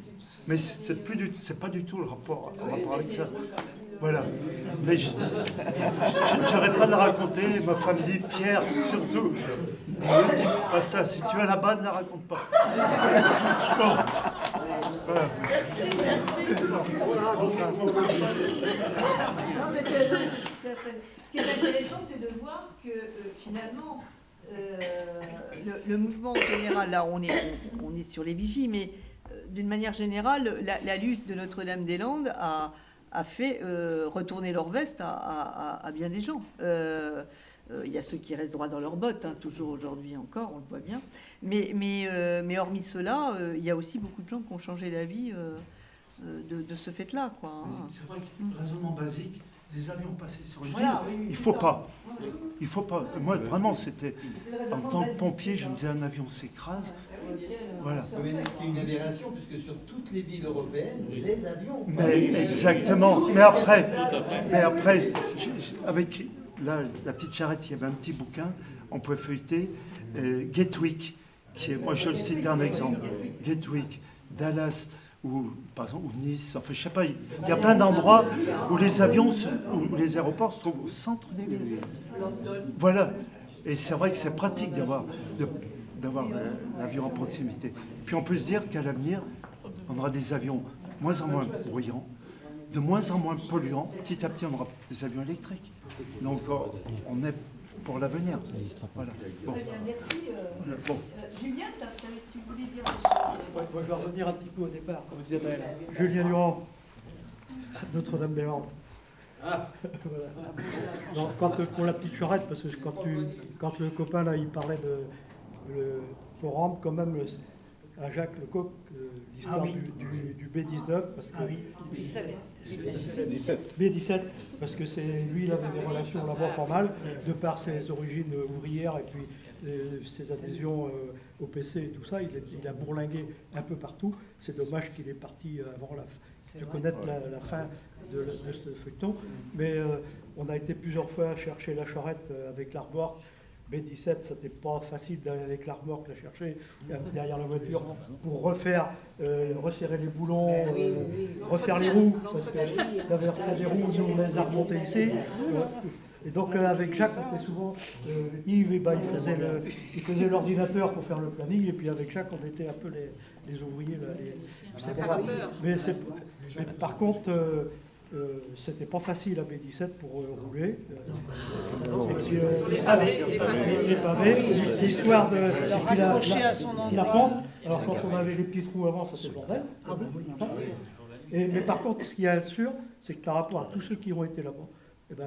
Mais c'est pas du tout le rapport avec ça. Voilà. Mais j'arrête pas de la raconter. Ma femme dit, Pierre, surtout, ne dis pas ça. Si tu es là-bas, ne la raconte pas. Bon. Voilà. Merci. Non, mais ce qui est intéressant, c'est de voir que finalement, le mouvement en général, là on est sur les vigies, mais d'une manière générale, la lutte de Notre-Dame-des-Landes a fait retourner leur veste à bien des gens. Il y a ceux qui restent droits dans leurs bottes, hein, toujours aujourd'hui encore, on le voit bien. Mais hormis cela, il y a aussi beaucoup de gens qui ont changé d'avis de ce fait-là, quoi. C'est vrai que raisonnement basique, des avions passés sur une ville, il faut pas. Il faut pas. Moi, vraiment, c'était en tant que pompier, je me disais un avion s'écrase. Voilà. Mais c'est une aberration, puisque sur toutes les villes européennes, les avions. Mais exactement. Mais après, avec la petite charrette, il y avait un petit bouquin, on pouvait feuilleter Gatwick, qui est, moi je le cite un exemple, Gatwick, Dallas, ou par exemple, ou Nice, enfin je sais pas, il y a plein d'endroits où les avions, où les aéroports se trouvent au centre des villes. Voilà. Et c'est vrai que c'est pratique d'avoir l'avion en proximité. Puis on peut se dire qu'à l'avenir, on aura des avions moins en moins bruyants, de moins en moins polluants. Petit à petit, on aura des avions électriques. Donc on est pour l'avenir. Voilà. Bon. Très bien, merci. Bon. Julien, tu voulais dire... Moi, je vais revenir un petit peu au départ, comme disait Maëlle. Julien Durand, Notre-Dame-des-Landes. Voilà. Donc, pour la petite charrette, parce que quand le copain là, il parlait faut rendre quand même à Jacques Lecoq l'histoire du B-19, parce que B-17, parce que lui, il avait des relations là-bas pas mal, de par ses origines ouvrières et puis ses adhésions au PC et tout ça, il a bourlingué un peu partout. C'est dommage qu'il est parti avant de connaître la fin de ce feuilleton. Mais on a été plusieurs fois chercher la charrette avec la remorque. B-17, c'était pas facile d'aller avec la remorque la chercher derrière la voiture pour resserrer les boulons, refaire les roues, parce que tu avais refait les roues, nous on les a remontées ici. Et donc avec Jacques, c'était souvent Yves, il faisait l'ordinateur pour faire le planning, et puis avec Jacques, on était un peu les ouvriers. Mais par contre, c'était pas facile à B17 pour rouler. Les pavés, l'histoire de la pente. Alors quand on avait les petits trous avant, ça c'était le bordel. Mais par contre, ce qui est sûr, c'est que par rapport à tous ceux qui ont été là-bas,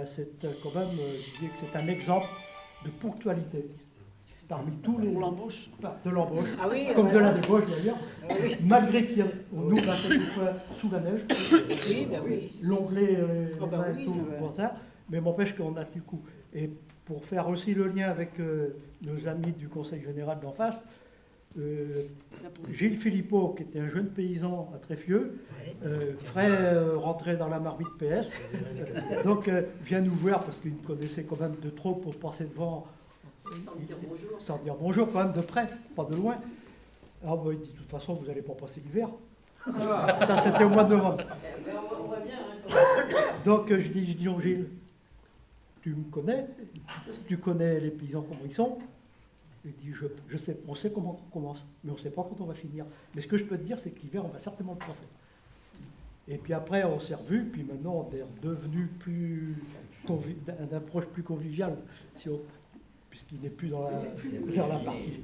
c'est quand même, je dis que c'est un exemple de ponctualité. Parmi tous les... Pour l'embauche. De l'embauche, Ah oui, comme ouais, de la ouais. débauche d'ailleurs, malgré qu'on ouvre la tête des fois sous la neige, Oui, ben oui. l'onglet, Oh bah oui, tout, ouais. pour ça, mais m'empêche qu'on a du coup. Et pour faire aussi le lien avec nos amis du Conseil général d'en face, Gilles Philippot, qui était un jeune paysan à Tréfieux, ferait rentrer dans la marmite PS, donc vient nous voir parce qu'il me connaissait quand même de trop pour passer devant. Sans dire bonjour, quand même de près, pas de loin. Alors il dit, de toute façon, vous n'allez pas passer l'hiver. Ça, c'était au mois de novembre. Donc je dis, oh, Gilles, tu me connais, tu connais les paysans comment ils sont. Il dit, je sais, on sait comment on commence, mais on ne sait pas quand on va finir. Mais ce que je peux te dire, c'est que l'hiver, on va certainement le passer. Et puis après, on s'est revus, puis maintenant, on est devenu plus d'une approche plus conviviale. Si on, puisqu'il n'est plus dans la partie.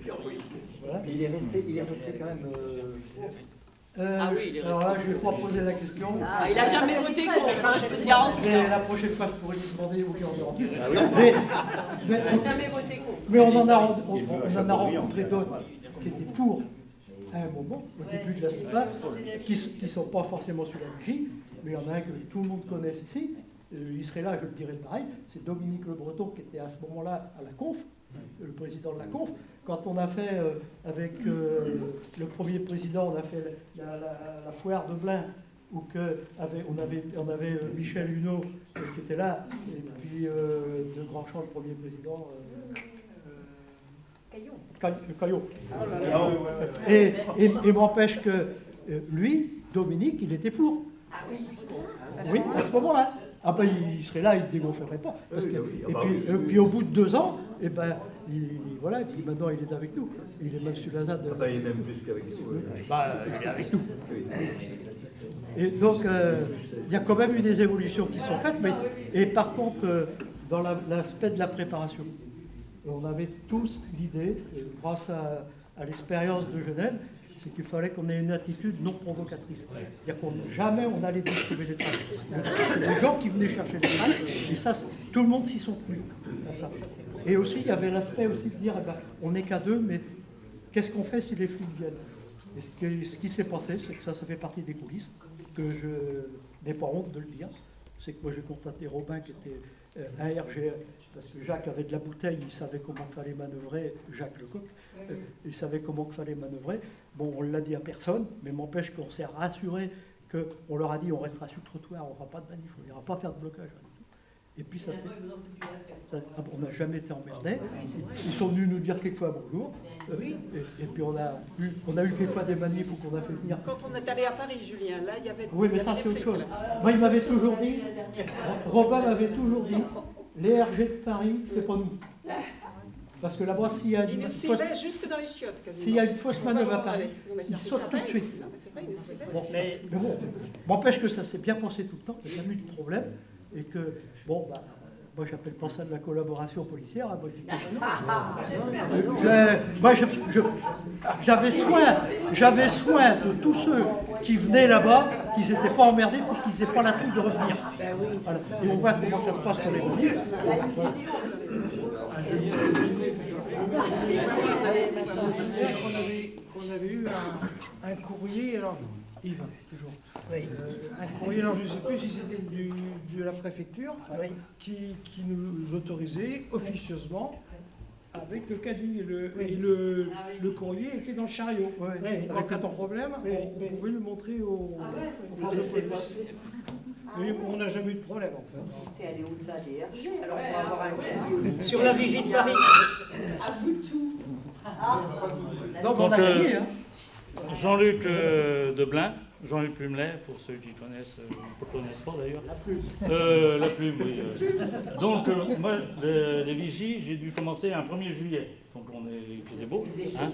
Voilà. Il est resté quand même. Ah oui, il est alors là, je ne vais pas poser la question. Ah, il n'a jamais voté contre, hein, je peux te garantir. Et la prochaine fois, je pourrais lui demander où il en est. Il n'a jamais voté contre. Mais on en a rencontré d'autres qui étaient pour à un moment, au début de la CEPA, qui ne sont pas forcément sur la vigie, mais il y en a un que tout le monde connaît ici. Il serait là, je le dirais pareil, c'est Dominique Le Breton qui était à ce moment-là à la Conf, le président de la Conf. Quand on a fait, avec le premier président, on a fait la foire de Blain, où on avait Michel Huneau qui était là, et puis de Grandchamp, le premier président, Caillot. Et m'empêche que lui, Dominique, il était pour. Ah oui. Oui, à ce moment-là. Ah ben il serait là, il ne se dégonflerait pas. Parce que, et puis au bout de 2 ans, et ben voilà, et puis maintenant il est avec nous. Il est même sur la ZAD. Il est même plus qu'avec nous. Bah, il est avec nous. Et donc il y a quand même eu des évolutions qui sont faites, mais et par contre dans l'aspect de la préparation, on avait tous l'idée, grâce à l'expérience de Genève, c'est qu'il fallait qu'on ait une attitude non provocatrice. C'est-à-dire qu'on jamais on allait distribuer les trains. C'est des gens qui venaient chercher les trains, et ça, tout le monde s'y sont tenus. Et aussi, il y avait l'aspect aussi de dire, eh ben, on n'est qu'à 2, mais qu'est-ce qu'on fait si les flics viennent? Et ce qui s'est passé, c'est que ça fait partie des coulisses, que je n'ai pas honte de le dire. C'est que moi j'ai contacté Robin qui était ARG, parce que Jacques avait de la bouteille, il savait comment il fallait manœuvrer, Jacques Lecoq, il savait comment il fallait manœuvrer. Bon, on ne l'a dit à personne, mais m'empêche qu'on s'est rassuré qu'on leur a dit on restera sur le trottoir, on ne fera pas de manif, on n'ira pas faire de blocage. Et puis ça c'est... on n'a jamais été emmerdés. Ils sont venus nous dire quelquefois bonjour. Et puis on a eu quelquefois des manifs où qu'on a fait venir. Quand on est allé à Paris, Julien, là, il y avait... Oui, mais ça c'est autre chose. Moi, il m'avait toujours dit, Robin m'avait toujours dit, les RG de Paris, c'est pas nous. Parce que là-bas, s'il y a Il nous suivait jusque dans les chiottes, quasiment. S'il y a une fausse manœuvre à Paris, ils sortent tout de suite. Non, mais c'est vrai, il nous suivait. Bon, mais bon, m'empêche que ça s'est bien passé tout le temps, qu'il n'y a jamais eu de problème, et que, bon, bah, moi j'appelle pas ça de la collaboration policière, hein, moi j'avais soin de tous ceux qui venaient là-bas, qu'ils n'étaient pas emmerdés pour qu'ils n'aient pas la trouille de revenir. Voilà. Et on voit comment ça se passe pour les manifs. On avait eu un courrier, alors Yves, toujours. Un courrier, alors je ne sais plus si c'était de la préfecture, qui nous autorisait officieusement avec le caddie. Le courrier était dans le chariot. En cas de problème, on pouvait le montrer aux forces de police. Mais on n'a jamais eu de problème en fait. Tu es allé au-delà des RG, alors on va avoir un... Sur la vigie de Paris. À vous tout. Donc Jean-Luc Deblin, Jean-Luc Plumelet, pour ceux qui connaissent, ne connaissent pas d'ailleurs. La plume, oui. Donc, moi, les vigies, j'ai dû commencer un 1er juillet. Donc, il faisait beau. Hein.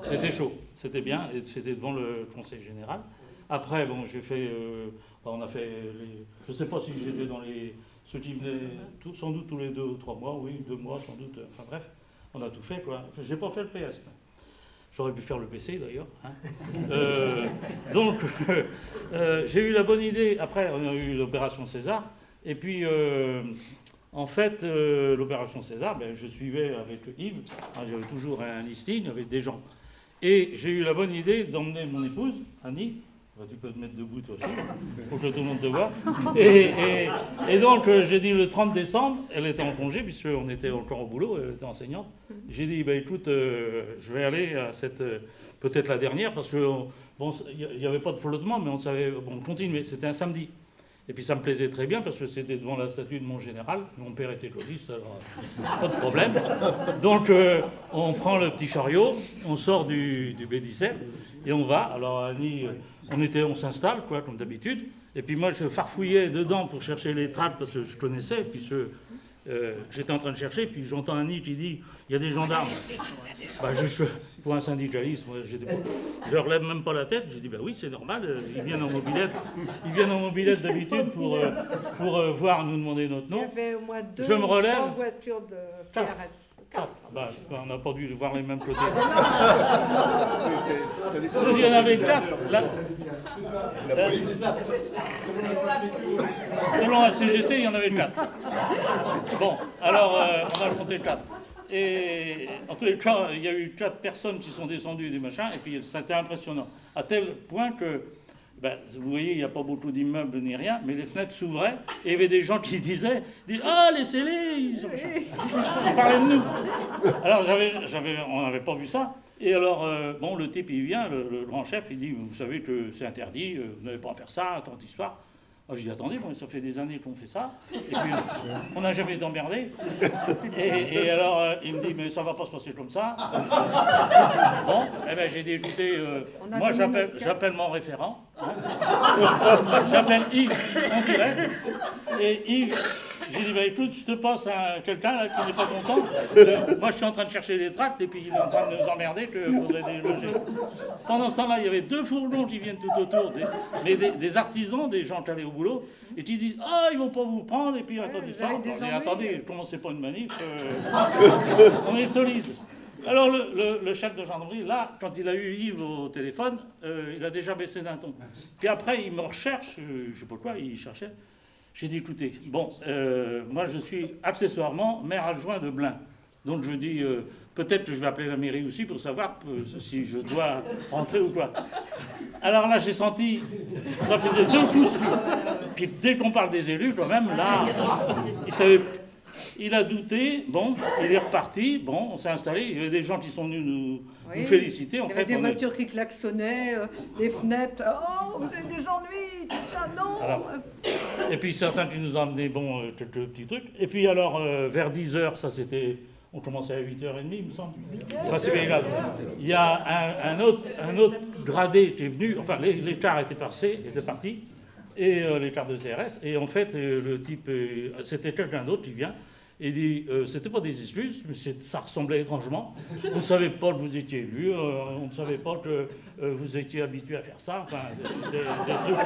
C'était chaud, c'était bien, et c'était devant le Conseil général. Après, bon, j'ai fait... on a fait... je ne sais pas si j'étais dans ceux qui venaient sans doute tous les 2 ou 3 mois, oui, 2 mois sans doute. Enfin bref, on a tout fait, quoi. J'ai pas fait le PS. J'aurais pu faire le PC d'ailleurs. Hein. Donc, j'ai eu la bonne idée. Après, on a eu l'opération César. Et puis, En fait, l'opération César, ben, je suivais avec Yves, j'avais toujours un listing avec des gens. Et j'ai eu la bonne idée d'emmener mon épouse, Annie. Tu peux te mettre debout toi aussi, pour que tout le monde te voit. Et donc j'ai dit le 30 décembre, elle était en congé, puisqu'on était encore au boulot, elle était enseignante. J'ai dit, bah, écoute, je vais aller à cette, peut-être la dernière, parce que bon, il n'y avait pas de flottement, mais on savait, bon, continuer. C'était un samedi. Et puis ça me plaisait très bien, parce que c'était devant la statue de mon général. Mon père était clodiste, alors pas de problème. Donc on prend le petit chariot, on sort du B17, et on va. Alors Annie... on s'installe, quoi, comme d'habitude. Et puis moi, je farfouillais dedans pour chercher les tracts, parce que je connaissais, puis j'étais en train de chercher, puis j'entends Annie qui dit, il y a des gendarmes. Bah, pour un syndicaliste, moi, je relève même pas la tête. Je dis, bah oui, c'est normal, ils viennent en mobilette d'habitude pour voir, nous demander notre nom. Il y avait au moins 2 je me relève. 3 voitures de CRS. 4. Bah, on n'a pas dû voir les mêmes côtés. Il y en avait 4. Là. Selon la CGT, il y en avait 4. Bon, alors on a compté 4. Et en tous les cas, il y a eu 4 personnes qui sont descendues du machin, et puis c'était impressionnant. À tel point que, ben, vous voyez, il n'y a pas beaucoup d'immeubles ni rien, mais les fenêtres s'ouvraient, et il y avait des gens qui disaient ah, laissez-les, ils parlaient de nous. Alors on n'avait pas vu ça. Et alors, bon, le type, il vient, le grand chef, il dit, vous savez que c'est interdit, vous n'avez pas à faire ça, tant d'histoire. Je dis, attendez, bon, ça fait des années qu'on fait ça, et puis on n'a jamais été emmerdé. Et alors, il me dit, mais ça ne va pas se passer comme ça. Bon, eh bien, j'ai dit, écoutez, moi j'appelle mon référent, hein. J'appelle Yves en direct, et Yves, j'ai dit, bah, écoute, je te passe à quelqu'un là, qui n'est pas content. Moi, je suis en train de chercher les tracts, et puis il est en train de nous emmerder que faudrait déloger. Pendant ce temps-là, il y avait 2 fourgons qui viennent tout autour, des artisans, des gens qui allaient au boulot, et qui disent ah, ils vont pas vous prendre, et puis attendez ça. Attendez, commencez pas une manif, on est solide. Alors le chef de gendarmerie, là, quand il a eu Yves au téléphone, il a déjà baissé d'un ton. Puis après, il me recherche, je sais pas quoi, il cherchait. J'ai dit, écoutez, bon, moi je suis accessoirement maire adjoint de Blain. Donc je dis, peut-être que je vais appeler la mairie aussi pour savoir si je dois rentrer ou quoi. Alors là, j'ai senti, ça faisait 2 coups dessus. Puis dès qu'on parle des élus, quand même, là, il a douté, bon, il est reparti, bon, on s'est installé, il y avait des gens qui sont venus nous féliciter. En il y avait des voitures qui klaxonnaient, des fenêtres, oh, vous avez des ennuis, tout ça, non. Alors, et puis certains qui nous ont amené, bon, quelques petits trucs. Et puis alors, vers 10h, ça c'était, on commençait à 8h30, il me semble. Enfin, c'est bien grave. Il y a un autre gradé qui est venu, enfin, les cars étaient partis, et les cars de CRS, et en fait, le type, c'était quelqu'un d'autre qui vient, et dit, c'était pas des excuses, mais ça ressemblait étrangement. On ne savait pas que vous étiez élu, on ne savait pas que vous étiez habitué à faire ça, enfin, des trucs.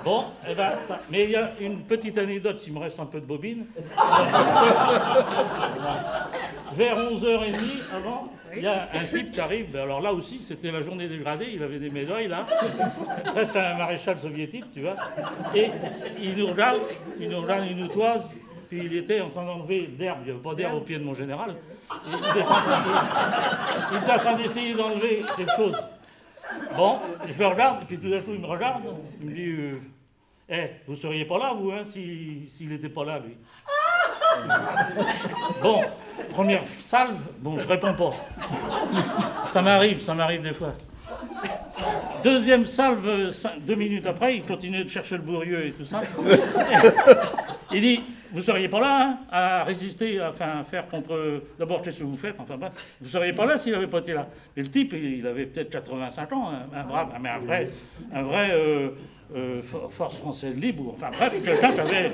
Bon, eh ben, ça. Mais il y a une petite anecdote, s'il me reste un peu de bobine. Vers 11h30 avant, il y a un type qui arrive, alors là aussi, c'était la journée des gradés, il avait des médailles là, presque un maréchal soviétique, tu vois, et il nous regarde, il nous toise. Puis il était en train d'enlever d'herbe, il n'y avait pas d'herbe au pied de mon général. Il était en train d'essayer d'enlever quelque chose. Bon, je le regarde, et puis tout d'un coup il me regarde, il me dit vous seriez pas là, vous, hein, s'il n'était pas là, lui. Bon, première salve, bon, je réponds pas. Ça m'arrive des fois. Deuxième salve, 2 minutes après, il continuait de chercher le bourrieux et tout ça. Il dit, vous seriez pas là, hein, à résister, enfin, à faire contre... D'abord, qu'est-ce que vous faites? Enfin, bref, vous seriez pas là s'il n'avait pas été là. Et le type, il avait peut-être 85 ans, un brave, mais un vrai force française libre. Enfin, bref, quelqu'un qui avait...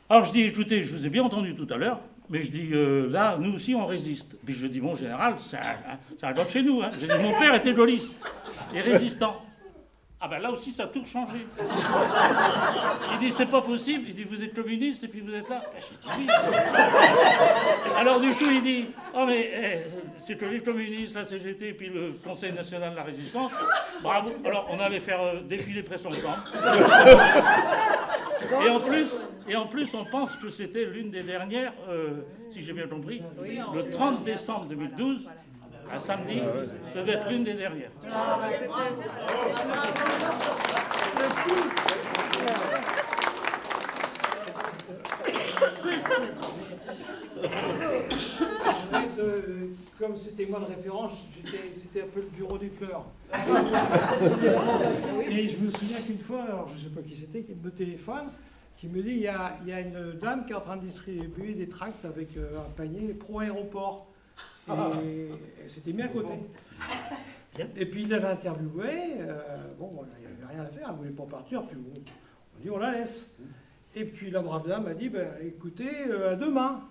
Alors, je dis, écoutez, je vous ai bien entendu tout à l'heure, mais je dis, là, nous aussi, on résiste. Puis je dis, bon, général, c'est un gars de chez nous. Hein. J'ai dit, mon père était gaulliste et résistant. Ah ben là aussi, ça a tout changé. Il dit, c'est pas possible. Il dit, vous êtes communiste et puis vous êtes là. Ben, je dis, oui. Alors du coup, il dit, oh mais c'est que les communistes, la CGT et puis le Conseil national de la résistance. Bravo. Alors on allait faire défiler pression ensemble. Et en plus, Et en plus, on pense que c'était l'une des dernières, si j'ai bien compris, le 30 décembre 2012, un samedi, ça devait être l'une des dernières. En fait, comme c'était moi le référent, c'était un peu le bureau du pleur. Et je me souviens qu'une fois, alors je ne sais pas qui c'était, qui me téléphone, qui me dit il y a une dame qui est en train de distribuer des tracts avec un panier pro-aéroport. Et c'était mis à côté. Et puis il l'avait interviewé, bon, il n'y avait rien à faire, elle ne voulait pas partir, puis bon, on dit on la laisse. Et puis la brave dame a dit, ben, écoutez, à demain.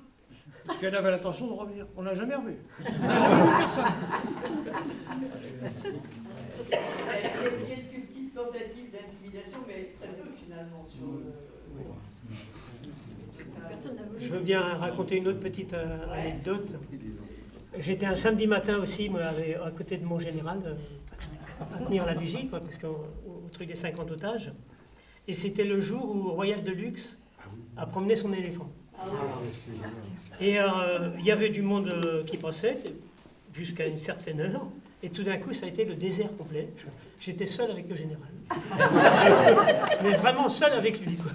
Parce qu'elle avait l'intention de revenir. On ne l'a jamais revu. On n'a jamais vu personne. Il y a quelques petites tentatives d'intimidation, mais très peu finalement sur Je veux bien raconter une autre petite anecdote. J'étais un samedi matin aussi, moi, à côté de mon général, à tenir la vigie, quoi, parce qu'au truc des 50 otages. Et c'était le jour où Royal Deluxe a promené son éléphant. Et il y avait du monde qui passait jusqu'à une certaine heure. Et tout d'un coup, ça a été le désert complet. J'étais seul avec le général. Mais vraiment seul avec lui, quoi.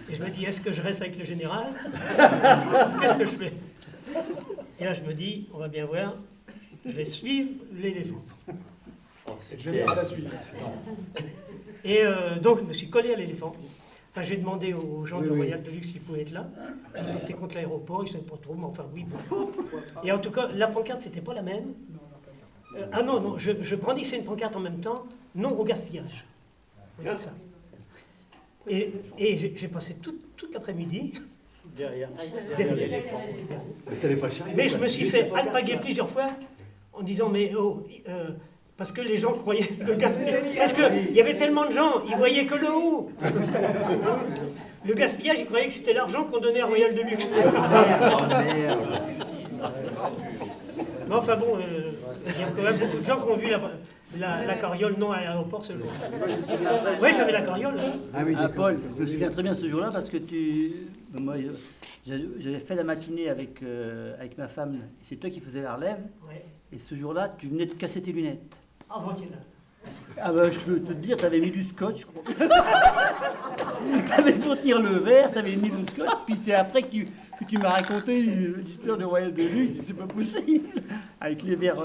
Et je me dis, est-ce que je reste avec le général? Qu'est-ce que je fais? Et là, je me dis, on va bien voir, je vais suivre l'éléphant. Et donc, je me suis collé à l'éléphant. Enfin, j'ai demandé aux gens de Royal Deluxe s'ils pouvaient être là. Ils étaient contre l'aéroport, ils ne savaient pas trop, mais enfin oui. Et en tout cas, la pancarte, c'était pas la même. Ah non, je brandissais une pancarte en même temps, non au gaspillage. Oui, c'est ça. Et j'ai passé toute l'après-midi derrière l'éléphant. Mais je me suis fait alpaguer plusieurs fois en disant, mais oh, parce que les gens croyaient le gaspillage. Parce qu'il y avait tellement de gens, ils voyaient que le haut. Le gaspillage, ils croyaient que c'était l'argent qu'on donnait à Royal Deluxe. Mais enfin bon, il y a quand même beaucoup de gens qui ont vu la carriole non à l'aéroport ce jour. Oui, j'avais la carriole. Ah oui, Paul, je me souviens très bien de ce jour-là parce que moi, j'avais fait la matinée avec ma femme, c'est toi qui faisais la relève. Ouais. Et ce jour-là, tu venais de casser tes lunettes. Avant-hier. Ah bah je peux te dire, t'avais mis du scotch, je crois. T'avais pour tirer le verre, t'avais mis du scotch, puis c'est après que tu m'as raconté l'histoire de Royal Deluxe, c'est pas possible, avec les verres,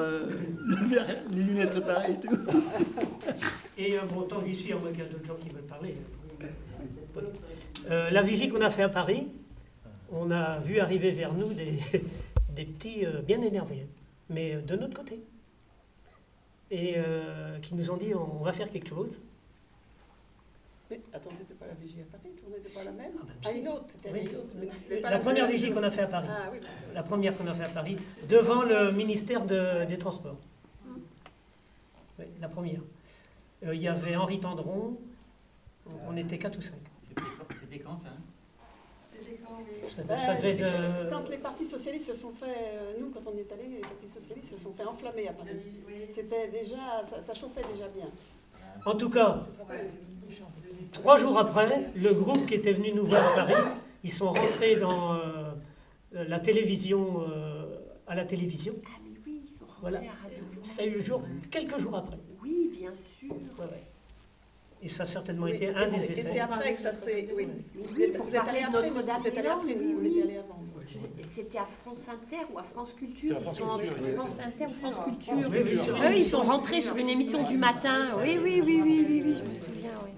les lunettes réparées et tout. Et bon, tant que j'y suis, à moins qu'il y a d'autres gens qui veulent parler. La vigie qu'on a fait à Paris, on a vu arriver vers nous des petits bien énervés, mais de notre côté. Et qui nous ont dit on va faire quelque chose. Mais attends, c'était pas la vigie à Paris, on n'était pas la même? Une autre, Oui. une autre. Mais La première vigie qu'on a fait à Paris. Ah, oui, La première qu'on a fait à Paris, devant le ministère des Transports. Oui, la première. Il y avait Henri Tendron, on était 4 ou 5. C'était quand ça? Ça devait être, Quand les partis socialistes se sont fait, nous quand on est allés, les partis socialistes se sont fait enflammer à Paris. C'était déjà, ça chauffait déjà bien. En tout cas, 3 jours après, le groupe qui était venu nous voir à Paris, ils sont rentrés dans la télévision, à la télévision. Ah mais oui, ils sont rentrés Voilà. à Radio France. Ça a eu le jour quelques jours après. Oui, bien sûr. Ouais, ouais. Et ça a certainement Oui, été un des et effets. c'est après que ça s'est... Oui. Vous Oui, êtes pour allés parler de après, Notre-Dame vous êtes allés après, nous, on était allés avant. C'était à France Inter ou à France Culture? France Ils sont Culture, rentrés oui. France Inter ou France Culture. Oui, oui, sur Ah oui, ils sont rentrés sur une émission du matin. Oui, oui, oui, oui, oui, oui, je me souviens, oui.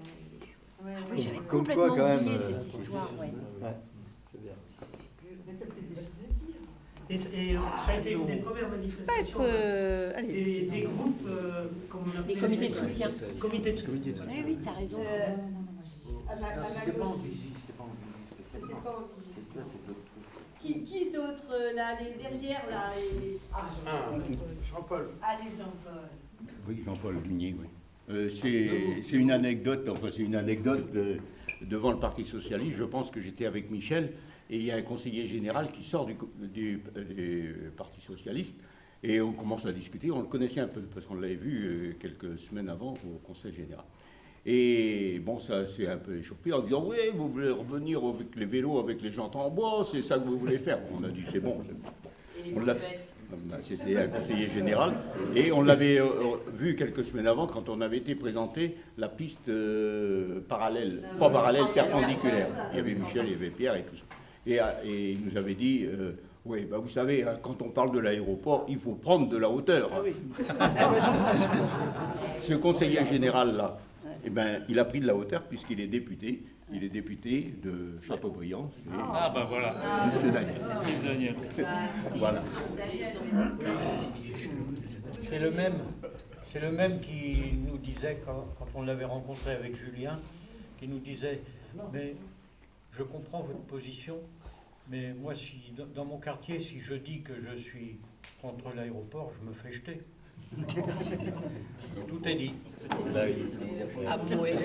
Ah oui, j'avais Comme quoi, complètement quand même, oublié cette histoire, oui. Ouais, c'est bien. Et ça a été une des premières manifestations des groupes, comme on appelait, Des comités de soutien. Comités de soutien. Oui, oui, t'as raison. C'était pas en vigie, c'était pas en vigie. C'était pas en vigie. Qui d'autre là, les derrière là Jean-Paul. Allez Jean-Paul. Oui, Jean-Paul Minier, oui. C'est une anecdote, devant le Parti Socialiste. Je pense que j'étais avec Michel et il y a un conseiller général qui sort du Parti Socialiste et on commence à discuter. On le connaissait un peu parce qu'on l'avait vu quelques semaines avant au Conseil général. Et bon, ça s'est un peu échauffé en disant, oui, vous voulez revenir avec les vélos, avec les jantes en bois, c'est ça que vous voulez faire. On a dit, c'est bon. C'était un conseiller général. Et on l'avait vu quelques semaines avant, quand on avait été présenté la piste parallèle, pas parallèle, perpendiculaire. Il y avait Michel, il y avait Pierre et tout ça. Et il nous avait dit... oui, bah vous savez, hein, quand on parle de l'aéroport, il faut prendre de la hauteur. Ah oui. Ce conseiller général-là, eh ben, il a pris de la hauteur puisqu'il est député. Il est député de Châteaubriand. Ah ben voilà. Monsieur Daniel. Voilà. C'est le même qui nous disait, quand on l'avait rencontré avec Julien, qui nous disait, mais je comprends votre position, mais moi, si dans mon quartier, si je dis que je suis contre l'aéroport, je me fais jeter. Tout est dit. Ah, oui.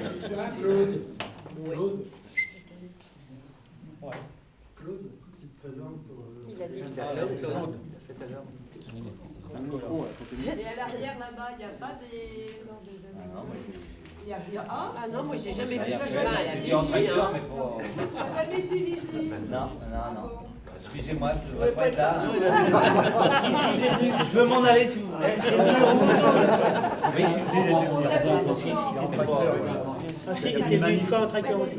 Claude. Ouais. Claude, tu te présentes pour... Il a dit Claude. Et à l'arrière là-bas, il n'y a pas des... Il y a rien. Ah non, moi j'ai jamais vu ça. Il est en tracteur, mais pour... T'as jamais été vigile. Non. Excusez-moi, je ne devrais pas être là. Je peux m'en aller si vous voulez. Il était venu une fois en tracteur aussi.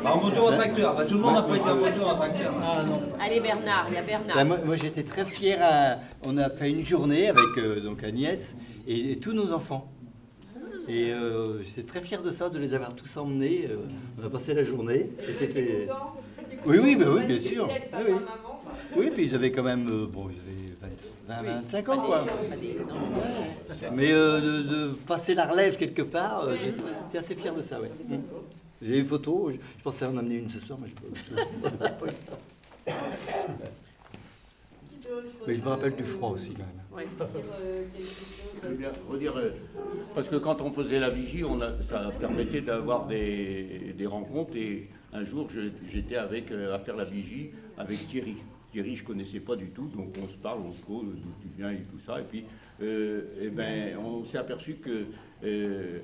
En moto en tracteur, tout le monde n'a pas été en moto en tracteur. Ah non. Allez Bernard, il y a Bernard. Ben, moi j'étais très fier, on a fait une journée avec donc Agnès et tous nos enfants. Et j'étais très fier de ça, de les avoir tous emmenés. On a passé la journée. Et c'était... Oui, ben oui, bien sûr. Oui, puis ils avaient quand même, ils avaient 25 ans, quoi. Mais de passer la relève quelque part, j'étais assez fier de ça, oui. J'ai une photo, je pensais en amener une ce soir, mais je n'ai pas eu le temps. Mais je me rappelle du froid aussi, quand même. Je veux bien redire, parce que quand on faisait la vigie, ça permettait d'avoir des rencontres. Et un jour, j'étais à faire la vigie avec Thierry. Thierry, je ne connaissais pas du tout, donc on se parle, on se cause, d'où tu viens et tout ça. Et puis, on s'est aperçu que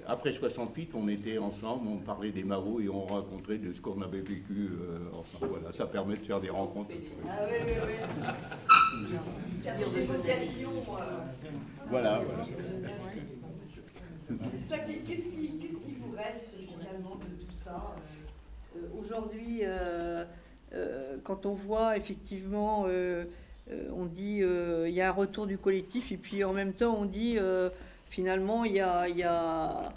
après 68, on était ensemble, on parlait des marauds et on racontait de ce qu'on avait vécu. Enfin, voilà, ça permet de faire des rencontres. Ah oui. Des vocations. Voilà. Qu'est-ce qui vous reste finalement de tout ça aujourd'hui, quand on voit effectivement, on dit il y a un retour du collectif et puis en même temps on dit finalement il y a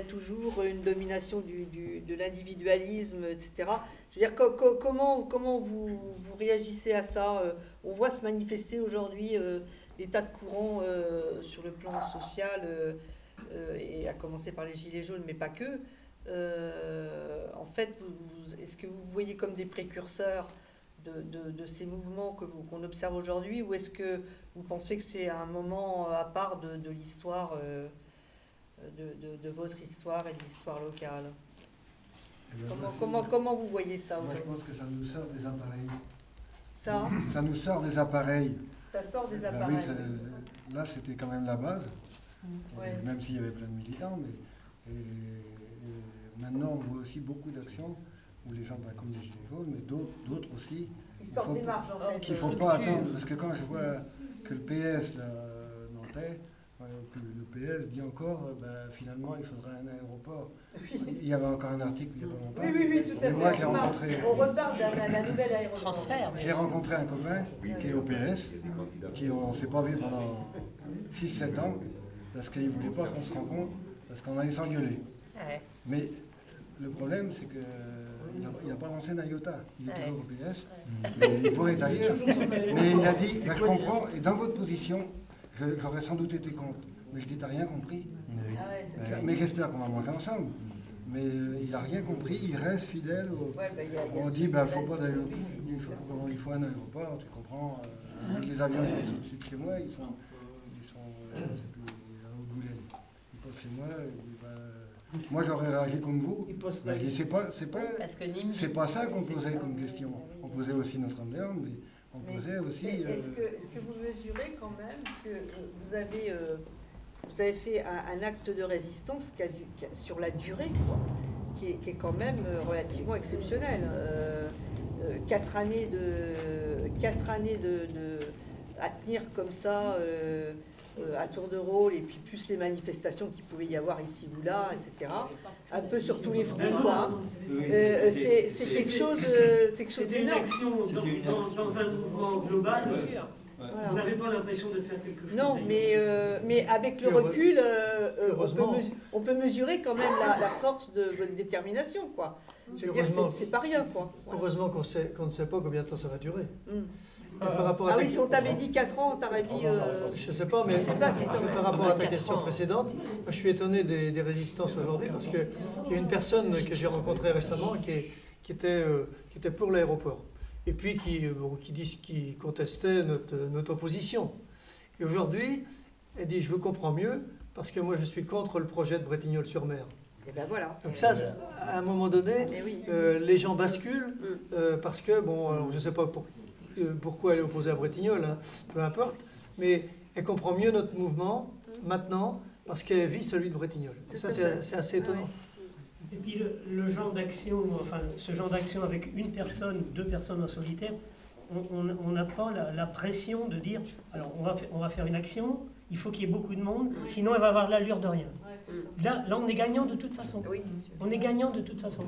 toujours une domination de l'individualisme, etc. Je veux dire, comment vous réagissez à ça? On voit se manifester aujourd'hui des tas de courants sur le plan social, et à commencer par les Gilets jaunes, mais pas que. En fait, est-ce que vous voyez comme des précurseurs de ces mouvements qu'on observe aujourd'hui, ou est-ce que vous pensez que c'est un moment à part de l'histoire, de votre histoire et de l'histoire locale? Comment vous voyez ça aujourd'hui? Moi, je pense que ça nous sort des appareils. Ça nous sort des appareils. Ça sort des Ben appareils. oui, là, c'était quand même la base, Ouais. même s'il y avait plein de militants. Mais maintenant, on voit aussi beaucoup d'actions où les gens, comme les Gilets jaunes, mais d'autres aussi. Ils sortent des marges, en fait. Qu'il ne faut pas attendre, parce que quand je vois que le PS, là, nantais, que le PS dit encore, finalement, il faudrait un aéroport. Il y avait encore un article il n'y a pas longtemps. Oui, tout à fait. Moi, j'ai rencontré... On reparle de la nouvelle aéroport. J'ai rencontré un copain qui est au PS, qui on ne s'est pas vu pendant 6-7 ans, parce qu'il ne voulait pas qu'on se rencontre, parce qu'on allait s'engueuler. Ouais. Mais le problème, c'est qu'il n'a pas lancé un iota. Il est toujours au PS, mais il pourrait être ailleurs. Mais il a dit, je comprends, et dans votre position, j'aurais sans doute été contre. Mais je dis, t'as rien compris. Mais j'espère qu'on va manger ensemble. Mais il n'a rien compris, il reste fidèle. On dit, il faut un aéroport, tu comprends. Les avions qui sont au-dessus de chez moi, ils sont à Haute-Goulaine. Ils passent chez moi, moi j'aurais réagi comme vous. Mais c'est pas ça qu'on posait comme question. On posait aussi Notre-Dame-des-Landes, mais on posait aussi... Est-ce que vous mesurez quand même que vous vous avez fait un acte de résistance sur la durée, quoi, qui est quand même relativement exceptionnel. 4 années à tenir comme ça à tour de rôle, et puis plus les manifestations qu'il pouvait y avoir ici ou là, etc. Un peu sur tous les fronts, quoi. C'est quelque chose C'était une d'énorme. action dans un mouvement global. Voilà. Vous n'avez pas l'impression de faire quelque chose. Non, mais avec le recul, on peut mesurer quand même la force de votre détermination, quoi. Je veux dire, c'est pas rien, quoi. Voilà. Heureusement qu'on ne sait pas combien de temps ça va durer. Par rapport à si on t'avait dit 4 ans, on t'aurait dit... Je ne sais pas, mais par rapport à ta question précédente, moi, je suis étonné des résistances aujourd'hui, parce qu'il y a une personne que j'ai rencontrée récemment qui était pour l'aéroport, et puis qui contestait notre opposition. Et aujourd'hui, elle dit « je vous comprends mieux, parce que moi je suis contre le projet de Bretignolles-sur-Mer ». Et ben voilà. Donc ça, à un moment donné, les gens basculent, parce que, bon, alors je ne sais pas pourquoi elle est opposée à Bretignolles, hein, peu importe, mais elle comprend mieux notre mouvement maintenant, parce qu'elle vit celui de Bretignolles. Et ça, c'est assez étonnant. Et puis le genre d'action, enfin ce genre d'action avec une personne, 2 personnes en solitaire, on n'a pas la pression de dire, alors on va faire une action, il faut qu'il y ait beaucoup de monde, sinon elle va avoir l'allure de rien. Là, on est gagnant de toute façon. On est gagnant de toute façon.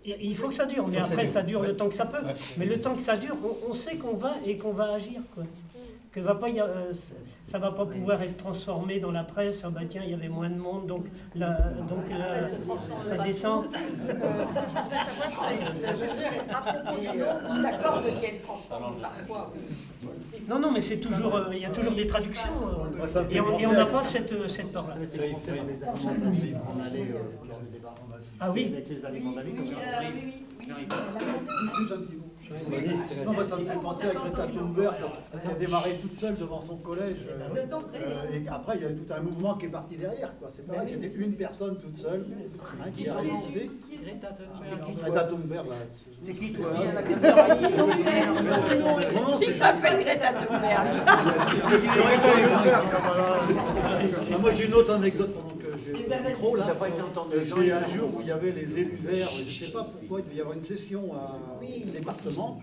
Et il faut que ça dure, mais après ça dure le temps que ça peut. Mais le temps que ça dure, on sait qu'on va agir, quoi. Que ça va pas pouvoir être transformé dans la presse. Ah bah tiens, il y avait moins de monde, donc ça descend. Ce que je voudrais savoir, c'est à propos du nom, je t'accorde qu'elle transforme parfois. Non, mais c'est toujours, il y a toujours des traductions, et on n'a pas cette part-là. Ah oui. Avec les aliments d'avis, comme Non, moi, ça me fait penser à Greta Thunberg quand elle a démarré toute seule devant son collège. Et après, il y a tout un mouvement qui est parti derrière. C'est pareil, c'était une personne toute seule qui a résisté. Greta Thunberg, là. C'est qui toi? Qui s'appelle Greta Thunberg? Moi, j'ai une autre anecdote pendant que j'ai le micro, là. C'est un jour où il y avait les élus verts, je ne sais pas pourquoi, il devait y avoir une session à département,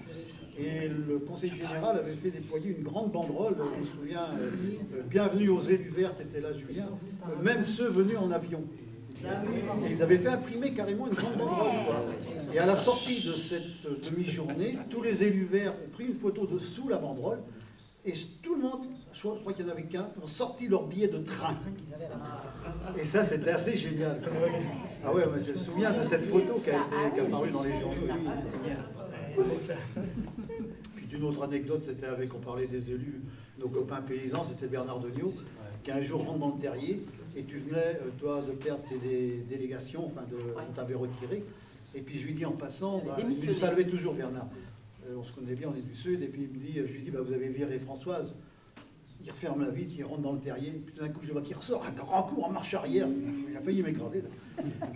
et le conseil général avait fait déployer une grande banderole, je me souviens, bienvenue aux élus verts, était là Julien, même ceux venus en avion. Et ils avaient fait imprimer carrément une grande banderole, quoi. Et à la sortie de cette demi-journée, tous les élus verts ont pris une photo de sous la banderole, et tout le monde, je crois qu'il n'y en avait qu'un, ont sorti leur billet de train. Et ça, c'était assez génial. Ah ouais, moi, je me souviens de cette photo qui est apparue dans les journaux. Puis d'une autre anecdote, c'était on parlait des élus, nos copains paysans, c'était Bernard Degnaud, qui un jour rentre dans le terrier, et tu venais, toi, de perdre tes délégations, enfin, on t'avait retiré. Et puis je lui dis en passant, il me saluait toujours Bernard. On se connaît bien, on est du Sud, et puis je lui dis, vous avez viré Françoise. Il referme la vitre, il rentre dans le terrier, puis tout d'un coup je vois qu'il ressort un grand coup en marche arrière. Il a failli m'écraser.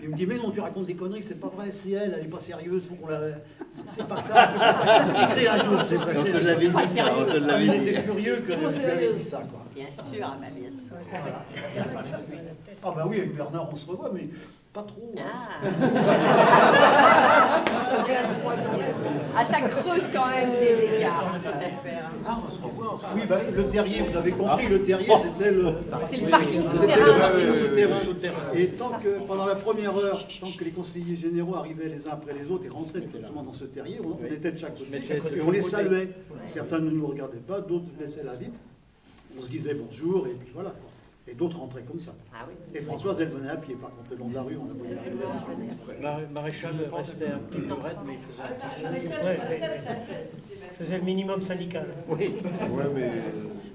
Il me dit, mais non, tu racontes des conneries, c'est pas vrai, c'est elle est pas sérieuse, faut qu'on la... C'est pas ça, c'est pas ça. Je t'expliquerai un jour. On te l'avait dit ça, on te l'avait dit. Il était furieux quand il avait dit ça, quoi. Bien sûr, bien sûr. Ah bah oui, avec Bernard on se revoit, mais pas trop. Ah, ça creuse quand même des écarts, cette affaire. Oui, bah, le terrier, vous avez compris, le terrier c'était le parking souterrain. Et pendant la première heure, tant que les conseillers généraux arrivaient les uns après les autres et rentraient justement dans ce terrier, on était de chaque côté et on les saluait. Certains ne nous regardaient pas, d'autres laissaient la vitre. On se disait bonjour et puis voilà. Et d'autres rentraient comme ça. Et Françoise, elle venait à pied, par contre, le long de la rue, on a voyé. Maréchal restait un petit peu raide, mais il faisait le minimum syndical. Oui.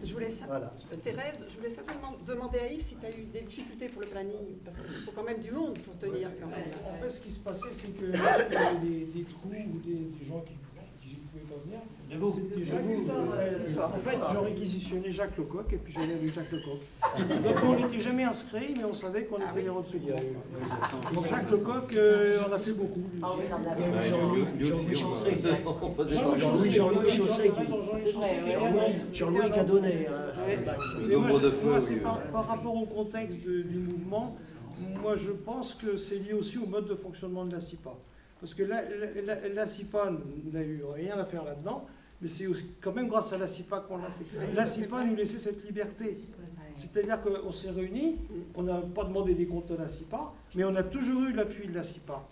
Je voulais savoir, Thérèse, je voulais simplement demander à Yves si tu as eu des difficultés pour le planning, parce qu'il faut quand même du monde pour tenir quand même. En fait, ce qui se passait, c'est que lorsqu'il y avait des trous ou des gens qui pouvait pas venir. Debout. C'était en fait, je réquisitionnais Jacques Lecoq et puis j'allais avec Jacques Lecoq. Donc on n'était jamais inscrits, mais on savait qu'on était les héros de secours. Donc Jacques Lecoq, on a fait beaucoup. Jean-Louis Chausset. Jean-Louis qui a donné. Par rapport au contexte du mouvement, moi je pense que c'est lié aussi au mode de fonctionnement de la CIPA. Parce que la CIPA n'a eu rien à faire là-dedans, mais c'est quand même grâce à la CIPA qu'on l'a fait. La CIPA nous laissait cette liberté. C'est-à-dire qu'on s'est réunis, on n'a pas demandé des comptes à la CIPA, mais on a toujours eu l'appui de la CIPA.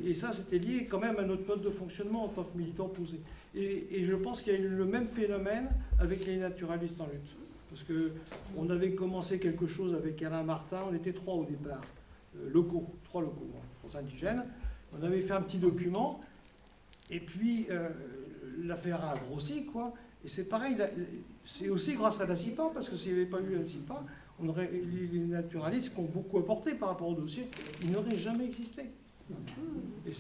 Et ça, c'était lié quand même à notre mode de fonctionnement en tant que militants posés. Et je pense qu'il y a eu le même phénomène avec les naturalistes en lutte. Parce qu'on avait commencé quelque chose avec Alain Martin, on était 3 au départ, trois locaux, indigènes. On avait fait un petit document, et puis l'affaire a grossi, quoi. Et c'est pareil, c'est aussi grâce à la CIPA, parce que s'il n'y avait pas eu la CIPA, les naturalistes qui ont beaucoup apporté par rapport au dossier, ils n'auraient jamais existé.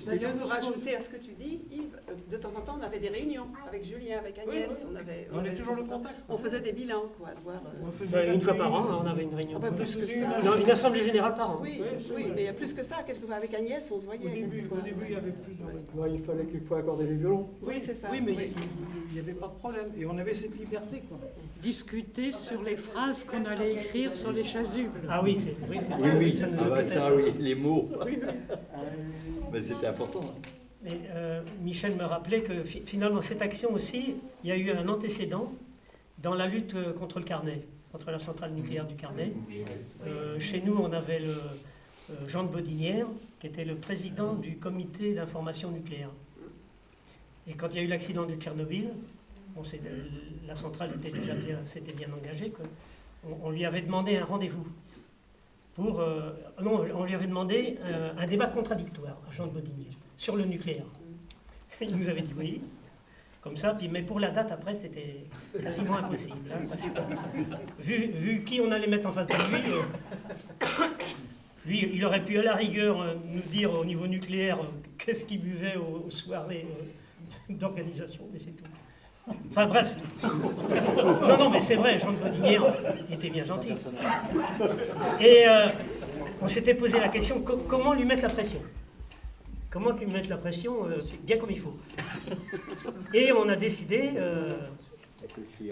D'ailleurs, pour rajouter à ce que tu dis, Yves, de temps en temps, on avait des réunions avec Julien, avec Agnès. Oui. On avait toujours le contact. On faisait des bilans, quoi. Une fois par an, on avait une réunion. Plus que ça. Non, une assemblée générale par an. Oui, mais plus que ça, quelquefois avec Agnès, on se voyait. Au début, il y avait plus de réunions. Il fallait quelquefois accorder les violons. Oui, c'est ça. Oui, mais il n'y avait pas de problème. Et on avait cette liberté, quoi. Discuter sur les phrases qu'on allait écrire sur les chasubles. Ah oui, c'est oui, les mots. Mais c'était important. Mais, Michel me rappelait que finalement, cette action aussi, il y a eu un antécédent dans la lutte contre le Carnet, contre la centrale nucléaire du Carnet. Chez nous, on avait Jean de Bodinière, qui était le président du comité d'information nucléaire. Et quand il y a eu l'accident de Tchernobyl, la centrale s'était bien engagée, quoi. On lui avait demandé un rendez-vous. On lui avait demandé un débat contradictoire à Jean de Bodinière sur le nucléaire. Il nous avait dit oui, comme ça, mais pour la date après, c'était quasiment impossible. Hein, parce que, vu qui on allait mettre en face de lui, il aurait pu à la rigueur nous dire au niveau nucléaire qu'est-ce qu'il buvait aux soirées d'organisation, mais c'est tout. Enfin bref. Non, mais c'est vrai, Jean de Bodinière était bien gentil. Et on s'était posé la question, comment lui mettre la pression? Comment lui mettre la pression bien comme il faut? Et on a décidé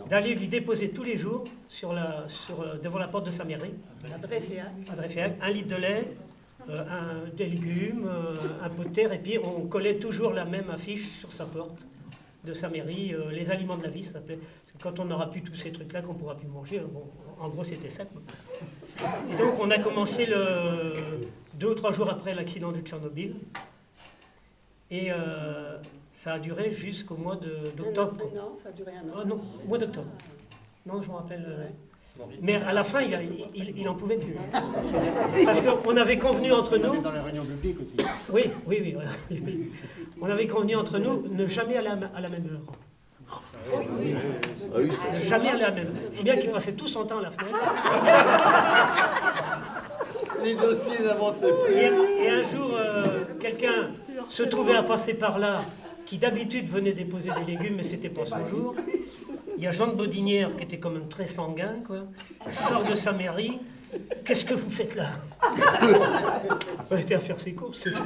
d'aller lui déposer tous les jours devant la porte de sa mairie, à Dreyféac, 1 litre de lait, des légumes, un pot de terre, et puis on collait toujours la même affiche sur sa porte de sa mairie, les aliments de la vie, ça s'appelait. Quand on n'aura plus tous ces trucs-là, qu'on ne pourra plus manger, bon, en gros c'était ça, quoi. Et donc on a commencé 2 ou 3 jours après l'accident de Tchernobyl, et ça a duré jusqu'au mois d'octobre. Non, ça a duré un an. Ah non, mois d'octobre. Non, je me rappelle. Mais à la fin, il n'en pouvait plus. Parce qu'on avait convenu entre nous... Dans les réunions publiques aussi. Oui. Voilà. On avait convenu entre nous ne jamais aller à la même heure. Jamais aller à la même heure. Si bien qu'il passait tout son temps à la fenêtre. Les dossiers n'avançaient plus. Et un jour, quelqu'un se trouvait à passer par là, qui d'habitude venait déposer des légumes, mais c'était pas son jour. Il y a Jean de Bodinière, qui était quand même très sanguin, quoi, qui sort de sa mairie. Qu'est-ce que vous faites là? On était à faire ses courses, c'est tout.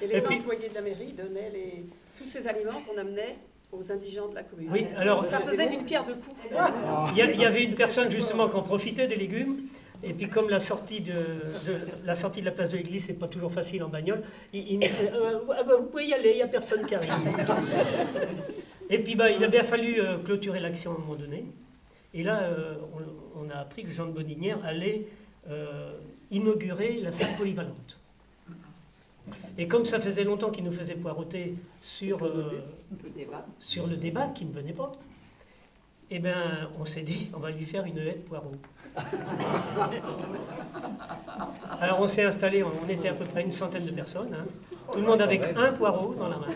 Et les employés de la mairie donnaient tous ces aliments qu'on amenait aux indigents de la commune. Oui, alors, ça faisait d'une pierre deux coups. Il y avait une personne justement qui en profitait des légumes. Et puis comme la sortie de la place de l'église, c'est pas toujours facile en bagnole, il nous fait vous pouvez y aller, il n'y a personne qui arrive. Et puis il a bien fallu clôturer l'action à un moment donné. Et là, on a appris que Jean de Bodinière allait inaugurer la salle polyvalente. Et comme ça faisait longtemps qu'il nous faisait poireauter sur le débat qui ne venait pas, eh bien, on s'est dit, on va lui faire une haie de poireaux. Alors on s'est installé, on était à peu près une centaine de personnes, hein. Tout le monde avec un poireau dans la main.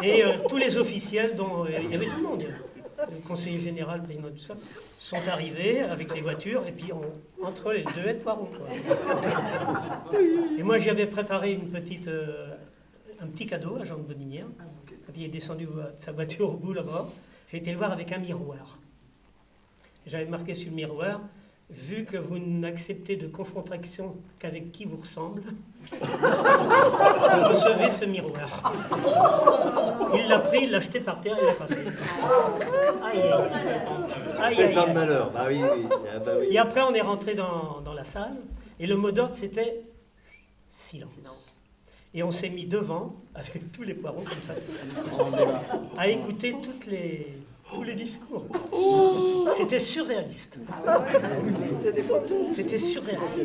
Et tous les officiels, dont il y avait tout le monde. le conseiller général, le président, tout ça, sont arrivés avec des voitures, et puis entre les deux haies de poireaux. Quoi. Et moi, j'y avais préparé un petit cadeau à Jean de Boninière. Quand il est descendu de sa voiture au bout là-bas, j'ai été le voir avec un miroir. J'avais marqué sur le miroir, vu que vous n'acceptez de confrontation qu'avec qui vous ressemble, recevez ce miroir. Il l'a pris, il l'a jeté par terre, il l'a passé. Aïe, aïe, aïe. Tant de malheur. Bah oui, oui. Ah bah oui. Et après, on est rentré dans la salle, et le mot d'ordre, c'était silence. Et on s'est mis devant, avec tous les poireaux comme ça, à écouter tous les discours. C'était surréaliste. C'était surréaliste.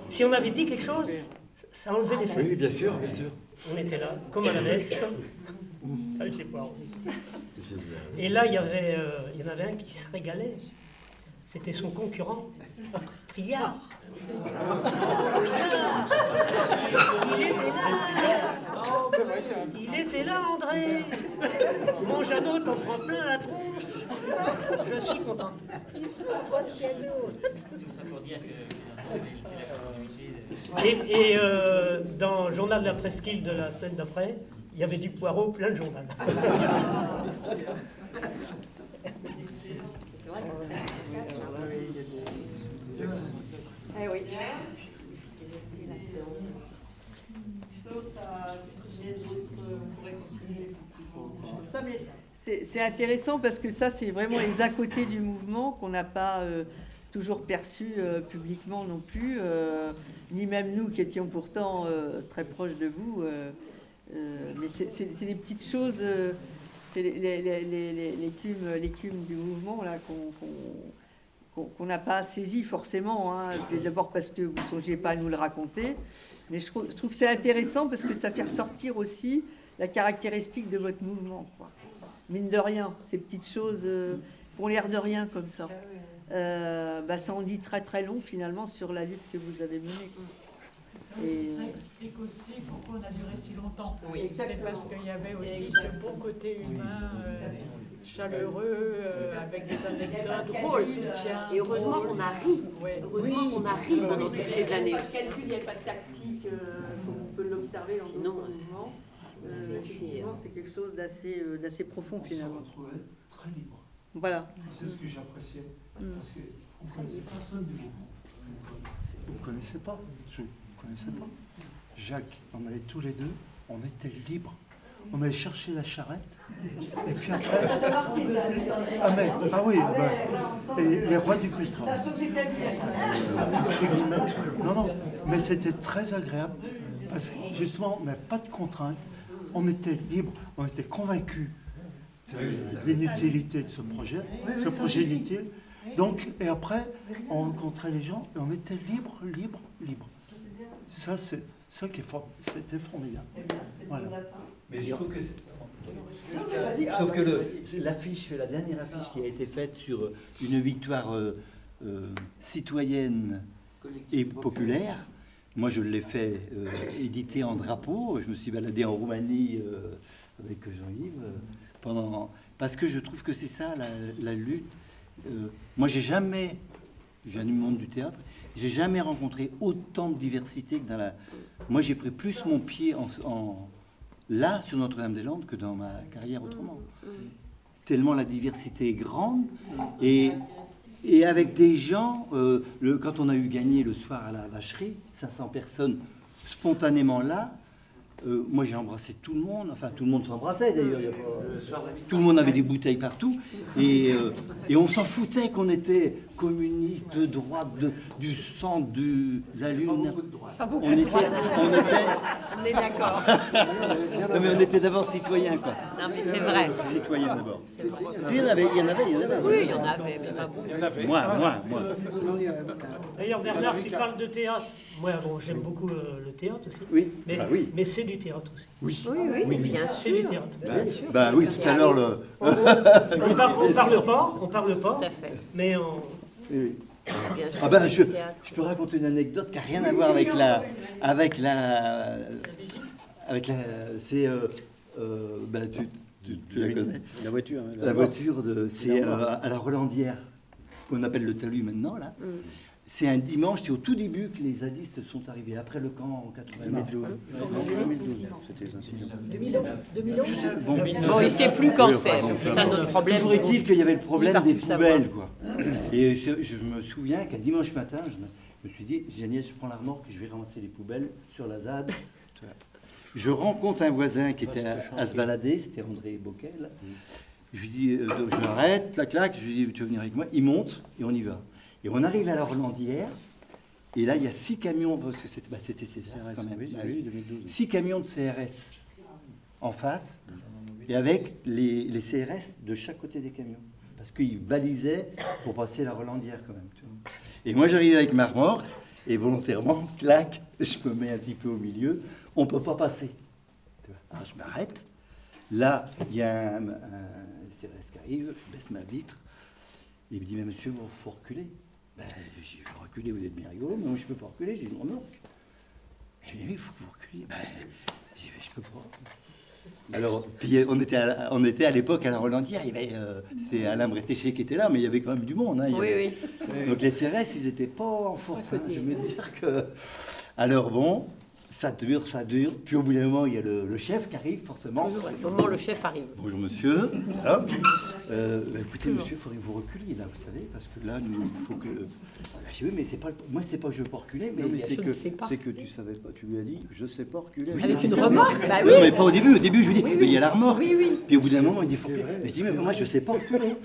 Si on avait dit quelque chose, ça enlevait les faits. Oui, bien sûr, bien sûr. On était là, comme à la messe, avec les poireaux. Et là, il y en avait un qui se régalait. C'était son concurrent, Triard. Il était là, André. Mon Jeannot t'en prend plein la tronche. Je suis content. Ils se font pas de cadeau. Et dans le journal de la presqu'île de la semaine d'après, il y avait du poireau plein le journal. Eh oui. Ça, mais c'est intéressant parce que ça, c'est vraiment les à côté du mouvement qu'on n'a pas toujours perçu publiquement non plus, ni même nous qui étions pourtant très proches de vous. Mais c'est des petites choses, c'est l'écume du mouvement là qu'on n'a pas saisi forcément, hein. D'abord parce que vous ne songiez pas à nous le raconter, mais je trouve que c'est intéressant parce que ça fait ressortir aussi la caractéristique de votre mouvement, quoi. Mine de rien, ces petites choses qui ont l'air de rien comme ça. Ça en dit très très long finalement sur la lutte que vous avez menée. Ça explique aussi pourquoi on a duré si longtemps. Oui, c'est parce qu'il y avait aussi ce bon côté humain, chaleureux, avec des anecdotes, Drôle. soutien. Et heureusement qu'on a ri. Heureusement qu'on a ri pendant toutes ces années. Il n'y a pas de calcul, il n'y a pas de tactique, comme on peut l'observer dans le mouvement. Effectivement, c'est quelque chose d'assez profond finalement. On se retrouvait très libre. Voilà. C'est ce que j'appréciais. Parce qu'on ne connaissait personne du mouvement. Vous ne connaissez pas. Je ne connaissais pas. Jacques, on avait tous les deux, on était libres. On allait chercher la charrette. Et puis après. Et les rois du pétrole. Ça change ta vie, la charrette. Non, mais c'était très agréable. Parce que justement, on n'avait pas de contraintes. On était libres, on était convaincus de l'inutilité de ce projet inutile. Donc, et après, on rencontrait les gens et on était libre. Ça, c'est ça qui est fort. C'était formidable. Voilà. Mais je trouve que l'affiche, la dernière affiche qui a été faite sur une victoire citoyenne et populaire, moi je l'ai fait éditer en drapeau. Je me suis baladé en Roumanie avec Jean-Yves parce que je trouve que c'est ça la lutte. Moi je viens du monde du théâtre, j'ai jamais rencontré autant de diversité que dans la. Moi j'ai pris plus mon pied là sur Notre-Dame-des-Landes que dans ma carrière autrement. Tellement la diversité est grande et avec des gens, quand on a eu gagné le soir à la Vacherie, 500 personnes spontanément là, moi j'ai embrassé tout le monde, enfin tout le monde s'embrassait d'ailleurs, tout le monde avait des bouteilles partout et on s'en foutait qu'on était communiste, de droite, du centre, de la lune. On est d'accord. Non mais on était d'abord citoyens quoi. Non mais c'est vrai. Citoyens d'abord. Il y en avait. Oui, il y en avait, mais pas beaucoup. Moi. D'ailleurs, Bernard, tu parles de théâtre. Moi, j'aime beaucoup le théâtre aussi. Oui. Mais c'est du théâtre aussi. Oui, bien sûr. C'est du théâtre. Oui, tout à l'heure On parle pas. Mais on. Oui. Je peux raconter une anecdote qui n'a rien à voir avec la. C'est tu la connais. La voiture. Hein, la voiture, c'est à la Rolandière, qu'on appelle le talus maintenant, là. C'est un dimanche, c'est au tout début que les zadistes sont arrivés, après le camp en 1992. 2012, c'était les incidents. 2011. Bon, il ne sait plus quand c'est. C'est un autre problème. Toujours est-il qu'il y avait le problème des poubelles, quoi. Et je me souviens qu'un dimanche matin, je me suis dit, Agnès, je prends la remorque, je vais ramasser les poubelles sur la ZAD. Je rencontre un voisin qui était à se balader, c'était André Boquel. Je lui dis, je m'arrête, clac, je lui dis, tu veux venir avec moi? Il monte et on y va. Et on arrive à la Rolandière, et là, il y a 6 camions, parce que c'était CRS quand même. Oui, 2012. 6 camions de CRS en face, et avec les CRS de chaque côté des camions. Parce qu'ils balisaient pour passer la Rolandière quand même. Tu vois. Et moi, j'arrive avec ma remorque, et volontairement, clac, je me mets un petit peu au milieu, on ne peut pas passer. Alors je m'arrête, là, il y a un CRS qui arrive, je baisse ma vitre, et il me dit, mais monsieur, il faut reculer. Ben, j'ai dit, reculer, vous êtes bien rigolo, mais moi je ne peux pas reculer, j'ai une remorque. Il me dit, oui, il faut que vous reculiez. Ben, j'ai dit, je ne peux pas. Alors, puis on était à l'époque à la Rolandière, c'était Alain Bretéché qui était là, mais il y avait quand même du monde. Hein, oui. Donc les CRS, ils n'étaient pas en force. Hein, je vais dire que. Alors bon, ça dure. Puis au bout d'un moment, il y a le chef qui arrive, forcément. Au moment où le chef arrive. Bonjour monsieur. Voilà. Écoutez monsieur, il faudrait que vous reculiez là, vous savez, parce que là, il faut que. J'ai dit, oui, mais c'est pas moi, c'est pas que je veux pas reculer, mais, c'est que tu savais pas. Tu lui as dit, je sais pas reculer. Avec une remorque, bah oui. Non, mais pas au début. Au début, je lui dis, mais il y a la remorque. Oui. Puis au bout d'un moment, il dit, faut reculer. Mais je dis, mais moi, je sais pas reculer.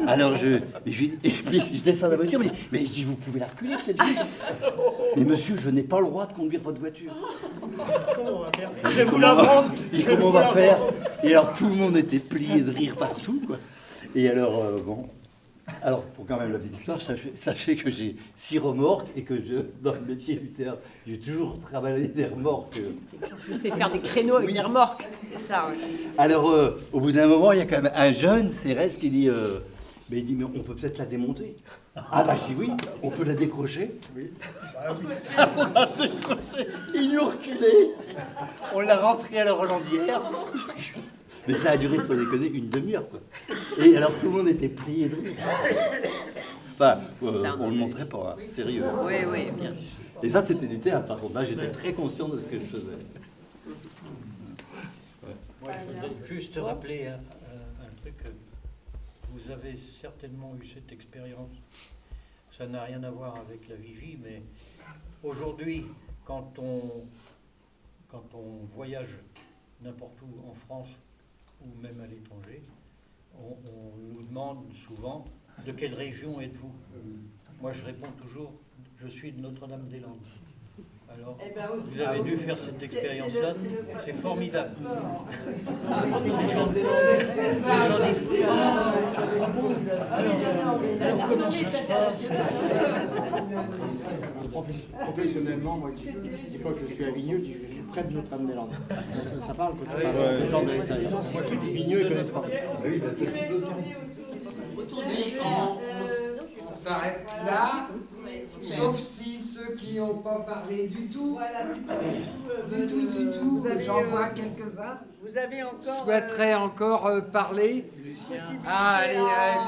Alors et puis je descends de la voiture, mais je dis, vous pouvez la reculer peut-être. Mais monsieur, je n'ai pas le droit de conduire votre voiture. Comment on va faire? Je vais vous la vendre. Comment on va faire? Et alors tout le monde était plié de rire partout, quoi. Et alors, bon. Alors, pour quand même la petite histoire, sachez que j'ai 6 remorques et que dans le métier du théâtre, j'ai toujours travaillé des remorques. Je sais faire des créneaux avec des remorques, c'est ça. Ouais. Alors, au bout d'un moment, il y a quand même un jeune CRS qui dit, mais on peut peut-être la démonter. Ah bah je dis oui, on peut la décrocher. Oui. Bah oui. Ça, on l'a décroché. Ils l'ont reculé. On l'a rentré à la Rolandière. Mais ça a duré, sans déconner, une demi-heure, quoi. Et alors tout le monde était plié de rire. Enfin, on ne le montrait pas, hein. Sérieux. Oui, bien. Et ça, c'était du théâtre, par contre. Là, j'étais très conscient de ce que je faisais. Moi, je voudrais juste rappeler un truc. Vous avez certainement eu cette expérience. Ça n'a rien à voir avec la vigie, mais aujourd'hui, quand on voyage n'importe où en France ou même à l'étranger, on nous demande souvent de quelle région êtes-vous. Moi, je réponds toujours, je suis de Notre-Dame-des-Landes. Alors, vous avez dû faire cette expérience-là, c'est formidable. Les gens disent, ah bon, alors comment ça se passe? Professionnellement, moi, je ne dis pas que je suis à Vigneux, je dis que je suis près de Notre-Dame-des-Landes. Ça parle quand tu parles des gens de l'extérieur. Vigneux, ils ne connaissent pas. On s'arrête là, sauf si ceux qui n'ont pas parlé du tout, j'en vois quelques-uns, vous avez encore souhaiteraient encore parler. Allez,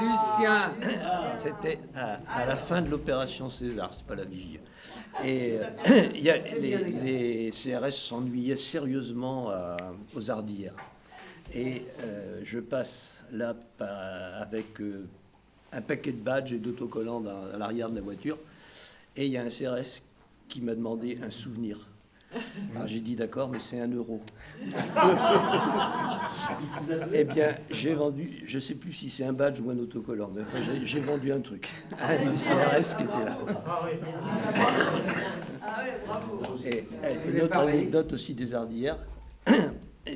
Lucien. C'était à la fin de l'opération César, c'est pas la vigie. Et les CRS s'ennuyaient sérieusement aux Ardillères. Et je passe là avec un paquet de badges et d'autocollants à l'arrière de la voiture. Et il y a un CRS qui m'a demandé un souvenir. Alors j'ai dit d'accord, mais c'est 1 euro. Eh bien, j'ai vendu, je ne sais plus si c'est un badge ou un autocollant, mais enfin, j'ai vendu un truc. Un CRS qui était là. Et une autre anecdote aussi des Ardillères.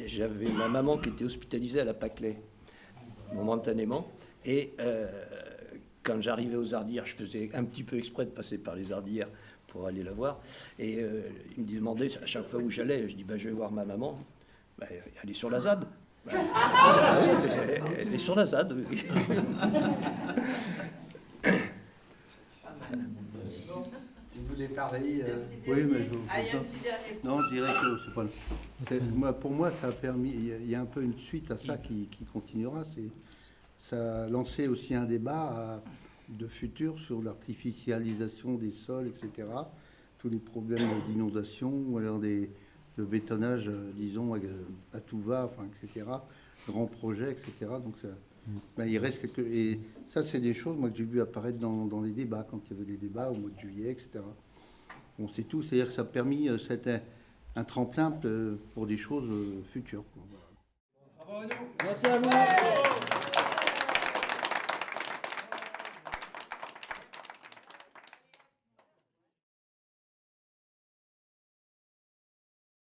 J'avais ma maman qui était hospitalisée à la Pâquelais, momentanément. Et quand j'arrivais aux Ardillères, je faisais un petit peu exprès de passer par les Ardillères pour aller la voir. Et il me demandait à chaque fois où j'allais, je dis je vais voir ma maman. Elle est sur la ZAD. Elle est sur la ZAD, oui. vous voulez parler Oui, mais je Ah, il y a un petit dernier point. non, je dirais que c'est pas. Pour moi, ça a permis. Il y a un peu une suite à ça qui continuera. Ça a lancé aussi un débat de futur sur l'artificialisation des sols, etc. Tous les problèmes d'inondation ou alors de bétonnage, disons, à tout va, enfin, etc. Grands projets, etc. Donc ça, ben, il reste quelques. Et ça, c'est des choses moi que j'ai vu apparaître dans les débats, quand il y avait des débats au mois de juillet, etc. On sait tout, c'est-à-dire que ça a permis un tremplin pour des choses futures. Merci à vous.